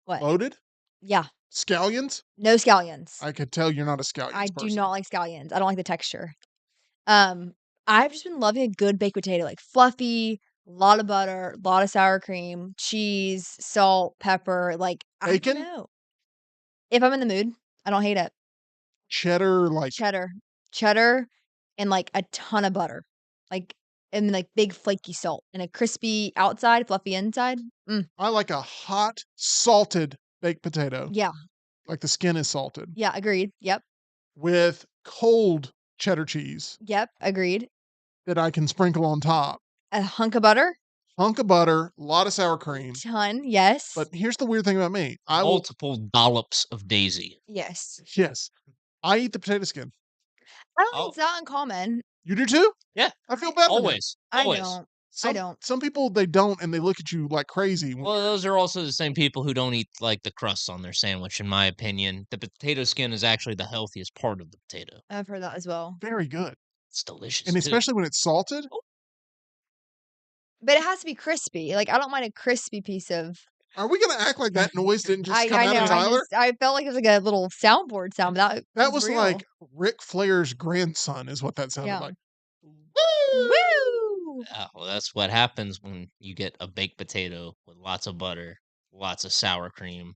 what? Loaded? Yeah. Scallions? No scallions. I could tell you're not a scallions I person. do not like scallions. I don't like the texture. I've just been loving a good baked potato, like fluffy, a lot of butter, a lot of sour cream, cheese, salt, pepper. Like I Bacon? don't know. If I'm in the mood, I don't hate it. Cheddar, like Cheddar, and like a ton of butter, like and then like big flaky salt and a crispy outside, fluffy inside. I like a hot, salted baked potato. Yeah, Like the skin is salted yeah, agreed. Yep, with cold cheddar cheese yep, agreed. that I can sprinkle on top. A hunk of butter, Hunk of butter, a lot of sour cream. ton, yes, But here's the weird thing about me. I will, Multiple dollops of Daisy. yes. yes, I eat the potato skin. I don't think Oh. it's that uncommon. You do too? Yeah, I feel bad for you. always. I Always. don't. Some, I don't. Some people, they don't, and they look at you like crazy. Well, those are also the same people who don't eat like the crusts on their sandwich, in my opinion. The potato skin is actually the healthiest part of the potato. I've heard that as well. Very good. It's delicious. And too. especially when it's salted. But it has to be crispy. Like I don't mind a crispy piece of. Are we going to act like that noise didn't just come I out know. of Tyler? I felt like it was like a little soundboard sound, but That was real. like Ric Flair's grandson, is what that sounded Yeah. like. Woo! Yeah, well, that's what happens when you get a baked potato with lots of butter, lots of sour cream,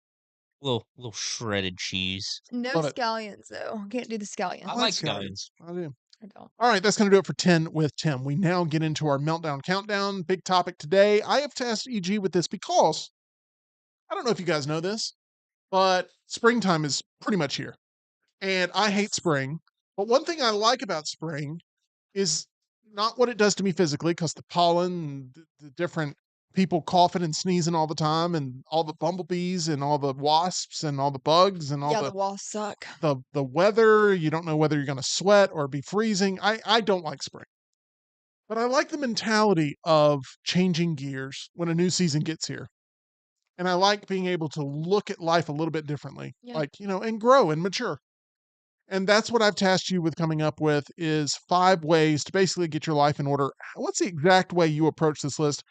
little shredded cheese. No Love it. scallions though. Can't do the scallions. I like scallions. I do. I don't. All right, that's going to do it for 10 with Tim. We now get into our Meltdown Countdown. Big topic today. I have tasked EG with this because I don't know if you guys know this, but springtime is pretty much here. And I hate spring. But one thing I like about spring is not what it does to me physically, because the pollen and the different people coughing and sneezing all the time, and all the bumblebees and all the wasps and all the bugs and all Yeah, the wasps suck. the weather. You don't know whether you're going to sweat or be freezing. I don't like spring. But I like the mentality of changing gears when a new season gets here. And I like being able to look at life a little bit differently, Yeah. like, and grow and mature. And that's what I've tasked you with coming up with is 5 ways to basically get your life in order. What's the exact way you approach this list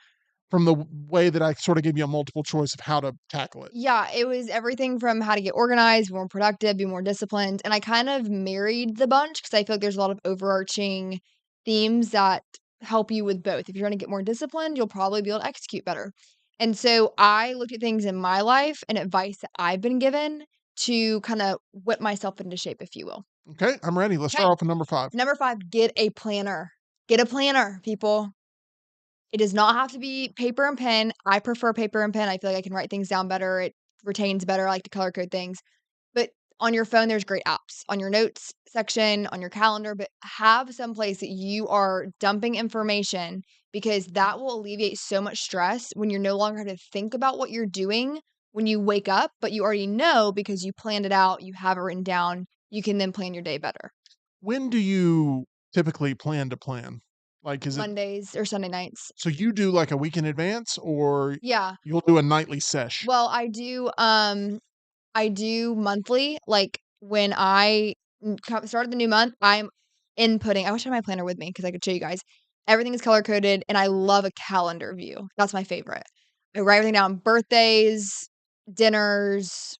from the way that I sort of gave you a multiple choice of how to tackle it? Yeah, it was everything from how to get organized, be more productive, be more disciplined. And I kind of married the bunch because I feel like there's a lot of overarching themes that help you with both. If you're trying to get more disciplined, you'll probably be able to execute better. And so I looked at things in my life and advice that I've been given to kind of whip myself into shape, if you will. Okay, I'm ready. Let's Okay. start off with number 5. Number 5, get a planner. Get a planner, people. It does not have to be paper and pen. I prefer paper and pen. I feel like I can write things down better. It retains better. I like to color code things. But on your phone, there's great apps. On your notes section, on your calendar, but have some place that you are dumping information because that will alleviate so much stress when you're no longer having to think about what you're doing when you wake up, but you already know because you planned it out, you have it written down, you can then plan your day better. When do you typically plan to plan? Like, is it Mondays or Sunday nights. so you do like a week in advance, or Yeah. you'll do a nightly sesh? Well, I do monthly. Like when I started the new month, I'm inputting. I wish I had my planner with me because I could show you guys. Everything is color coded, and I love a calendar view. That's my favorite. I write everything down: birthdays, dinners,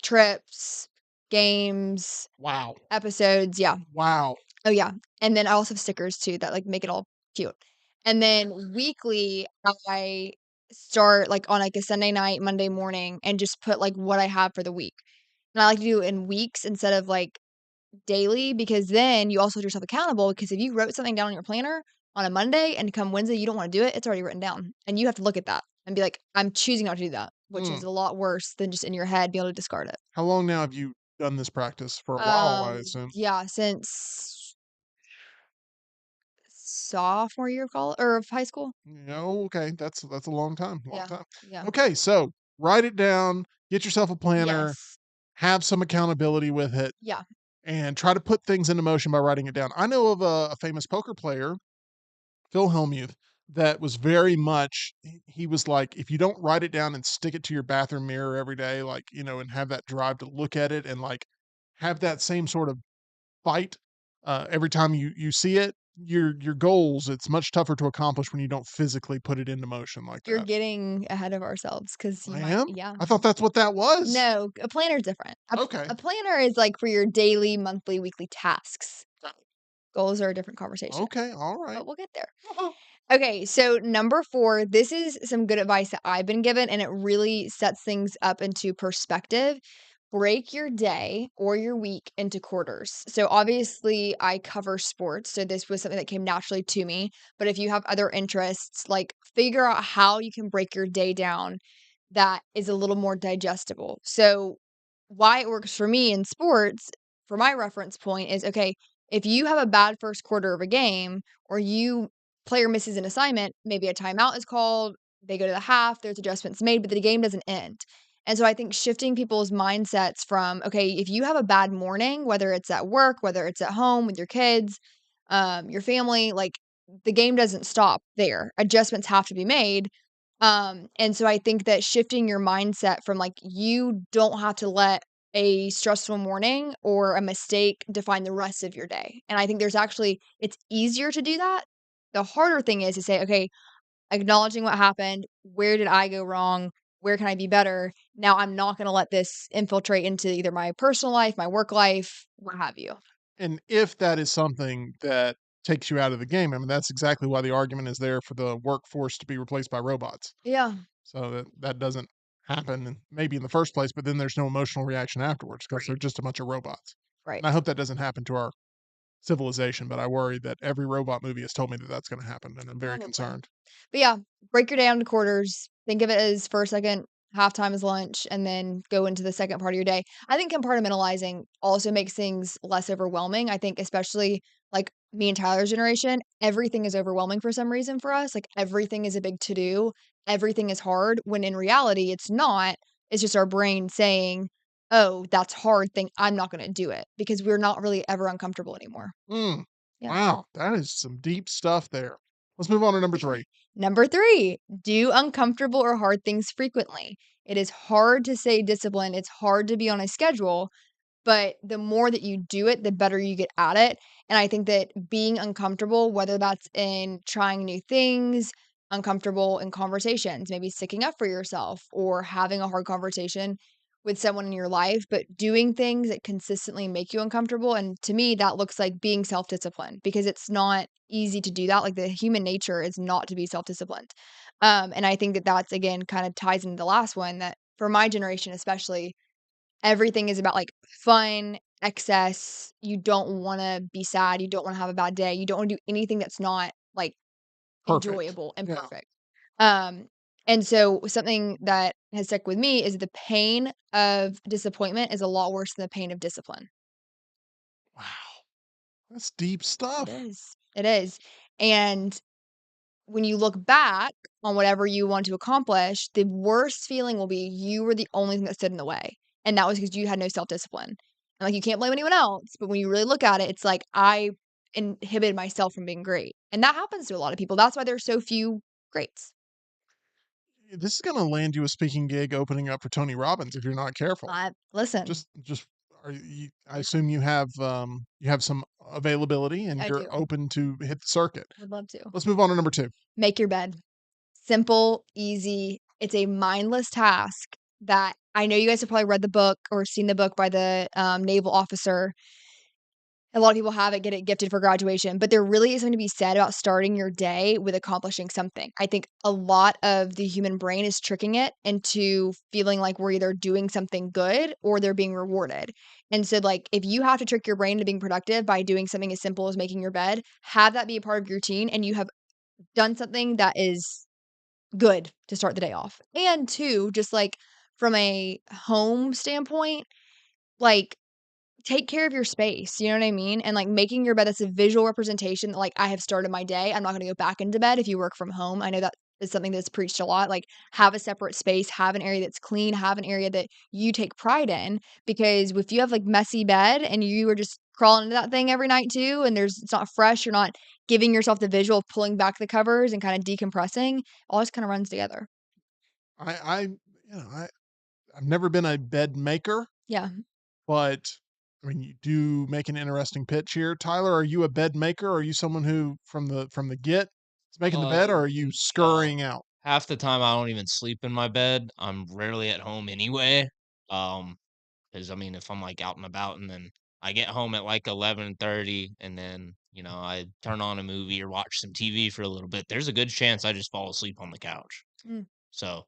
trips, games, Wow. episodes. Yeah. Wow. Oh yeah. And then I also have stickers too that like make it all cute. And then weekly I start like on like a Sunday night, Monday morning and just put like what I have for the week. And I like to do it in weeks instead of like daily because then you also hold yourself accountable because if you wrote something down on your planner on a Monday and come Wednesday you don't want to do it, it's already written down. And you have to look at that and be like, I'm choosing not to do that, which is Mm. a lot worse than just in your head be able to discard it. How long now have you done this practice? For a while, I Um assume. yeah, since sophomore year of college or of high school. No, okay, that's a long time, long Yeah. time. Yeah. Okay, so write it down, get yourself a planner, Yes. have some accountability with it, Yeah. and try to put things into motion by writing it down. I know of a famous poker player, Phil Hellmuth, that was very much he was like, if you don't write it down and stick it to your bathroom mirror every day, like, and have that drive to look at it and like have that same sort of fight every time you see it, your goals, it's much tougher to accomplish when you don't physically put it into motion like You're that. getting ahead of ourselves because you I might am? yeah. I thought that's what that was. No, a planner is different. Okay. A planner is like for your daily, monthly, weekly tasks. Got it. Goals are a different conversation, Okay, all right. but we'll get there. Okay, so number 4, this is some good advice that I've been given, and it really sets things up into perspective. Break your day or your week into quarters. So obviously, I cover sports, so this was something that came naturally to me. But if you have other interests, like figure out how you can break your day down that is a little more digestible. So why it works for me in sports, for my reference point, is okay, if you have a bad first quarter of a game or you player misses an assignment, maybe a timeout is called, they go to the half, there's adjustments made, but the game doesn't end. And so I think shifting people's mindsets from, okay, if you have a bad morning, whether it's at work, whether it's at home with your kids, your family, like the game doesn't stop there. Adjustments have to be made. And so I think that shifting your mindset from like you don't have to let a stressful morning or a mistake define the rest of your day. And I think there's actually it's easier to do that. The harder thing is to say, okay, acknowledging what happened, where did I go wrong? Where can I be better? Now I'm not going to let this infiltrate into either my personal life, my work life, what have you. And if that is something that takes you out of the game, I mean, that's exactly why the argument is there for the workforce to be replaced by robots. Yeah, So that doesn't happen maybe in the first place, but then there's no emotional reaction afterwards because they're right. just a bunch of robots. Right. And I hope that doesn't happen to our civilization, but I worry that every robot movie has told me that that's going to happen, and I'm very Probably. concerned. But yeah, break your day down to quarters. Think of it as first, second, halftime is lunch, and then go into the second part of your day. I think compartmentalizing also makes things less overwhelming. I think, especially like me and Tyler's generation, everything is overwhelming for some reason for us. Like everything is a big to do, everything is hard, when in reality, it's not. It's just our brain saying, oh, that's hard thing. I'm not going to do it because we're not really ever uncomfortable anymore. Mm, Yeah. wow, that is some deep stuff there. Let's move on to number 3. Number 3, do uncomfortable or hard things frequently. It is hard to stay disciplined. It's hard to be on a schedule, but the more that you do it, the better you get at it. And I think that being uncomfortable, whether that's in trying new things, uncomfortable in conversations, maybe sticking up for yourself or having a hard conversation with someone in your life, but doing things that consistently make you uncomfortable. And to me, that looks like being self disciplined because it's not easy to do that. Like the human nature is not to be self disciplined. And I think that that's, again, kind of ties into the last one that for my generation, especially, everything is about, like, fun, excess. You don't wanna be sad, you don't wanna have a bad day, you don't wanna do anything that's not, like, Perfect. enjoyable and Yeah. perfect. Um, and so something that has stuck with me is the pain of disappointment is a lot worse than the pain of discipline. Wow, that's deep It stuff. is. It is. And when you look back on whatever you want to accomplish, the worst feeling will be you were the only thing that stood in the way. And that was because you had no self-discipline. And like, you can't blame anyone else, but when you really look at it, it's like I inhibited myself from being great. And that happens to a lot of people. That's why there's so few greats. This is going to land you a speaking gig opening up for Tony Robbins if you're not careful. Listen, Just I assume you have some availability and I you're do. open to hit the circuit. I'd love to. Let's move on to number 2. Make your bed. Simple, easy. It's a mindless task that I know you guys have probably read the book or seen the book by the naval officer. A lot of people have it, get it gifted for graduation, but there really is something to be said about starting your day with accomplishing something. I think a lot of the human brain is tricking it into feeling like we're either doing something good or they're being rewarded. And so, like, if you have to trick your brain into being productive by doing something as simple as making your bed, have that be a part of your routine, and you have done something that is good to start the day off. And 2, just like from a home standpoint, like, take care of your space, you know what I mean? And, like, making your bed that's a visual representation that, like, I have started my day. I'm not gonna go back into bed if you work from home. I know that is something that's preached a lot. Like, have a separate space, have an area that's clean, have an area that you take pride in, because if you have, like, messy bed and you are just crawling into that thing every night too, and it's not fresh, you're not giving yourself the visual of pulling back the covers and kinda decompressing, all just kinda runs together. I you know, I've never been a bed maker, Yeah. but I mean, you do make an interesting pitch here. Tyler, are you a bed maker? Or are you someone who from the get is making the bed, or are you No. scurrying out? Half the time I don't even sleep in my bed. I'm rarely at home anyway. Because I mean, if I'm like out and about and then I get home at like 11:30 and then, I turn on a movie or watch some TV for a little bit, there's a good chance I just fall asleep on the couch. Mm. So,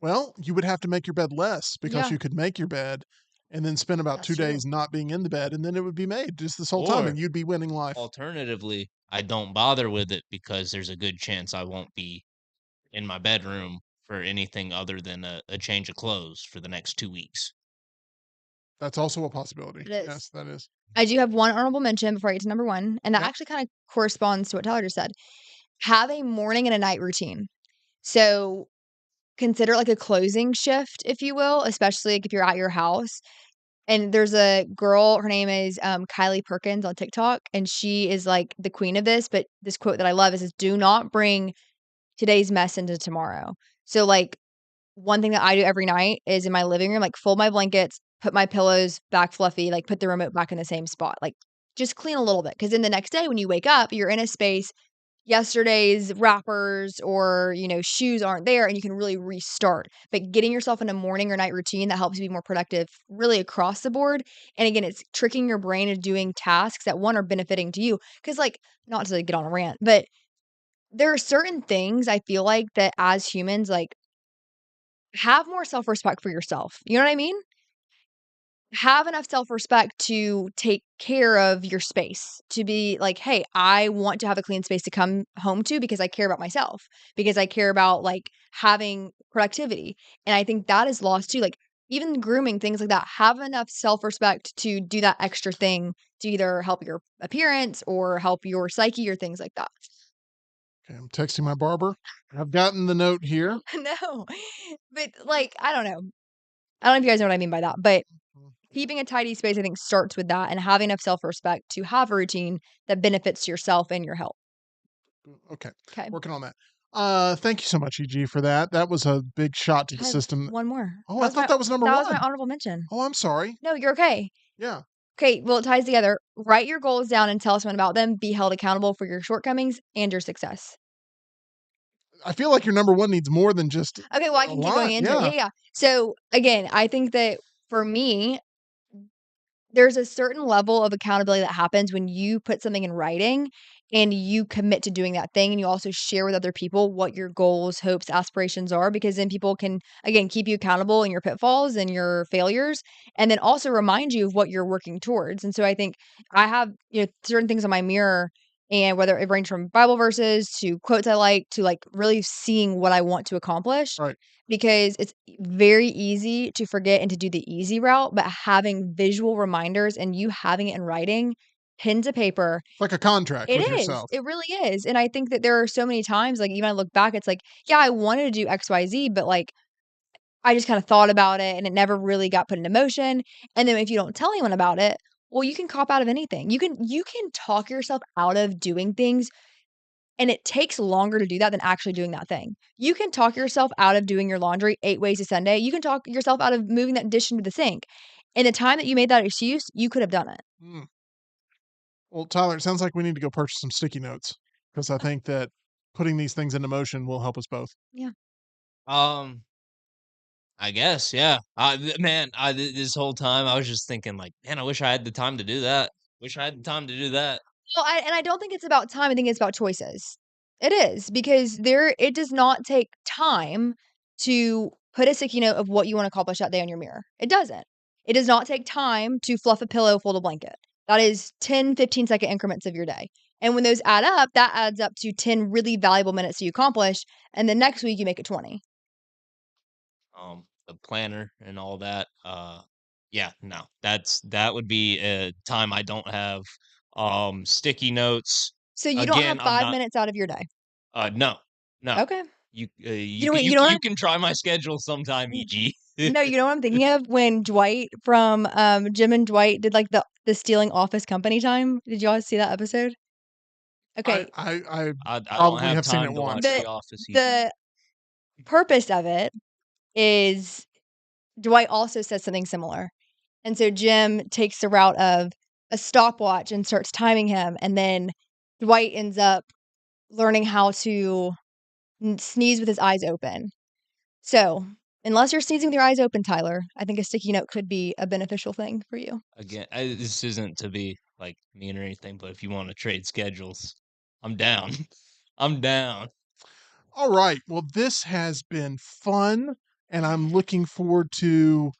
Well, you would have to make your bed less because Yeah, you could make your bed and then spend about that's 2 true. days not being in the bed, and then it would be made just this whole time, or and you'd be winning life. alternatively, I don't bother with it because there's a good chance I won't be in my bedroom for anything other than a change of clothes for the next 2 weeks. That's also a possibility. It is. Yes, that is. I do have one honorable mention before I get to number 1, and that Yep. actually kinda corresponds to what Tyler just said. Have a morning and a night routine. So, consider it like a closing shift, if you will, especially, like, if you're at your house. And there's a girl, her name is, Kylie Perkins on TikTok, and she is, like, the queen of this, but this quote that I love is, "Do not bring today's mess into tomorrow." So, like, one thing that I do every night is in my living room, like, fold my blankets, put my pillows back fluffy, like, put the remote back in the same spot, like, just clean a little bit, because then the next day when you wake up, you're in a space, yesterday's wrappers or, shoes aren't there, and you can really restart. But getting yourself in a morning or night routine that helps you be more productive really across the board, and again, it's tricking your brain into doing tasks that, one, are benefiting to you. Because, like, not to get on a rant, but there are certain things I feel like that as humans, like, have more self-respect for yourself. You know what I mean? Have enough self-respect to take care of your space, to be like, "Hey, I want to have a clean space to come home to because I care about myself, because I care about, like, having productivity." And I think that is lost too, like, even grooming, things like that. Have enough self-respect to do that extra thing to either help your appearance or help your psyche or things like that. Okay, I'm texting my barber. I've gotten the note here. No. But, like, I don't know. I don't know if you guys know what I mean by that, but keeping a tidy space, I think, starts with that and having enough self-respect to have a routine that benefits yourself and your health. Okay, Okay. working on that. Thank you so much, EG, for that. That was a big shot to the I have system. one more. Oh, I thought that was number That was my 1. honorable mention. Oh, I'm sorry. No, you're okay. Yeah. Okay, well, it ties together. Write your goals down and tell someone about them. Be held accountable for your shortcomings and your success. I feel like your number 1 needs more than just Okay, well, I a can keep going lot. into it. Yeah. Yeah, yeah. So, again, I think that for me, there's a certain level of accountability that happens when you put something in writing and you commit to doing that thing, and you also share with other people what your goals, hopes, aspirations are, because then people can, again, keep you accountable in your pitfalls and your failures, and then also remind you of what you're working towards. And so I think I have, certain things on my mirror, and whether it ranges from Bible verses to quotes I like to, like, really seeing what I want to accomplish, Right. because it's very easy to forget and to do the easy route, but having visual reminders and you having it in writing pen to paper. It's like a contract It with is. yourself. It really is. And I think that there are so many times, like, even I look back, it's like, yeah, I wanted to do XYZ, but like, I just kind of thought about it and it never really got put into motion. And then if you don't tell anyone about it, well, you can cop out of anything. You can talk yourself out of doing things, and it takes longer to do that than actually doing that thing. You can talk yourself out of doing your laundry 8 ways to Sunday. You can talk yourself out of moving that dish into the sink. In the time that you made that excuse, you could have done it. Mm. Well, Tyler, it sounds like we need to go purchase some sticky notes because I think that putting these things into motion will help us both. Yeah. Um, I guess, yeah. Man, this whole time I was just thinking, like, man, I wish I had the time to do that. Wish I had the time to do that. Well, I don't think it's about time, I think it's about choices. It is, because it does not take time to put a sticky note of what you wanna accomplish that day on your mirror. It doesn't. It does not take time to fluff a pillow, fold a blanket. That is 10, 15-second increments of your day. And when those add up, that adds up to 10 really valuable minutes you accomplish, and then next week you make it 20. The planner and all that. Yeah, no, that would be a time I don't have. Sticky notes. So you don't have Again, I'm 5 not. minutes out of your day. No, no. Okay. You You know what you can try my schedule sometime, N EG. No, you know what I'm thinking of? When Dwight from, Jim and Dwight did, like, the stealing office company time. Did y'all see that episode? Okay. I I don't probably have have seen it time to watch once. The The Office, EG. the purpose of it is Dwight also says something similar. And so Jim takes the route of a stopwatch and starts timing him, and then Dwight ends up learning how to sneeze with his eyes open. So, unless you're sneezing with your eyes open, Tyler, I think a sticky note could be a beneficial thing for you. Again, this isn't to be like mean or anything, but if you want to trade schedules, I'm down. I'm down. All right. Well, this has been fun, and I'm looking forward to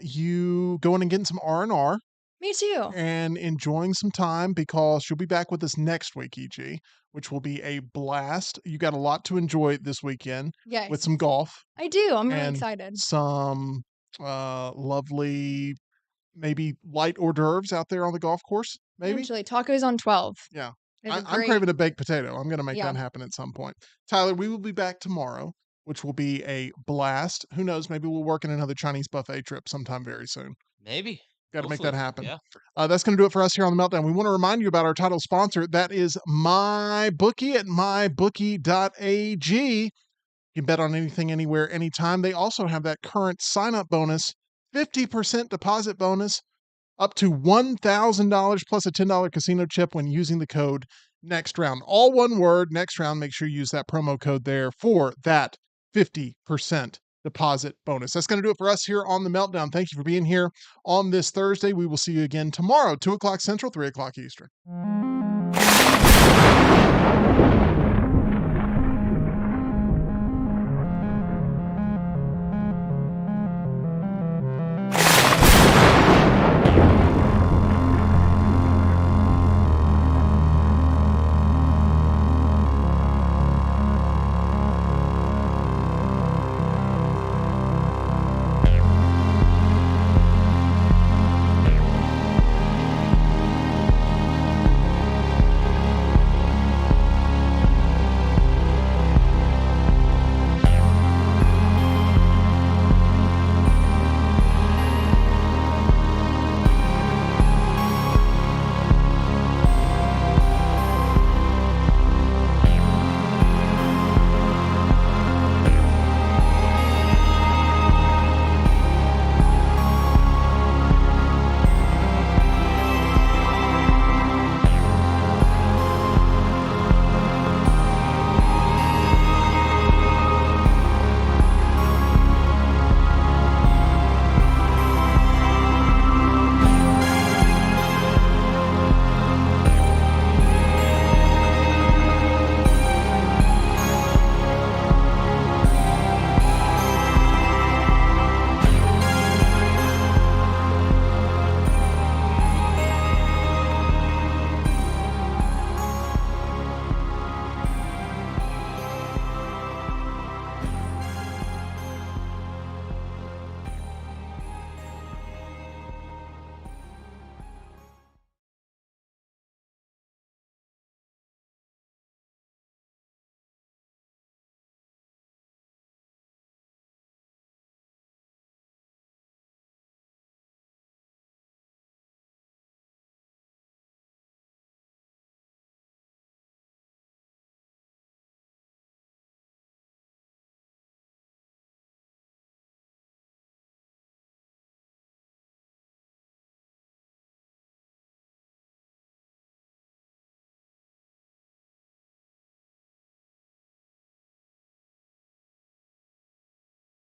you going and getting some R&R Me too. and enjoying some time because you'll be back with us next week, EG, which will be a blast. You got a lot to enjoy this weekend Yes. with some golf I do. I'm really and excited. some lovely, maybe light hors d'oeuvres out there on the golf course. Maybe. Eventually, tacos on 12. Yeah. They have a I'm great craving a baked potato. I'm going to make Yeah. that happen at some point. Tyler, we will be back tomorrow, which will be a blast. Who knows? Maybe we'll work in another Chinese buffet trip sometime very soon. Maybe. Got to make that Hopefully, happen. yeah. That's going to do it for us here on the Meltdown. We want to remind you about our title sponsor. That is MyBookie at mybookie.ag. You can bet on anything, anywhere, anytime. They also have that current sign-up bonus, 50% deposit bonus, up to $1,000 plus a $10 casino chip when using the code next round. All one word, next round. Make sure you use that promo code there for that 50% deposit bonus. That's going to do it for us here on the Meltdown. Thank you for being here on this Thursday. We will see you again tomorrow, 2 o'clock Central, 3 o'clock Eastern.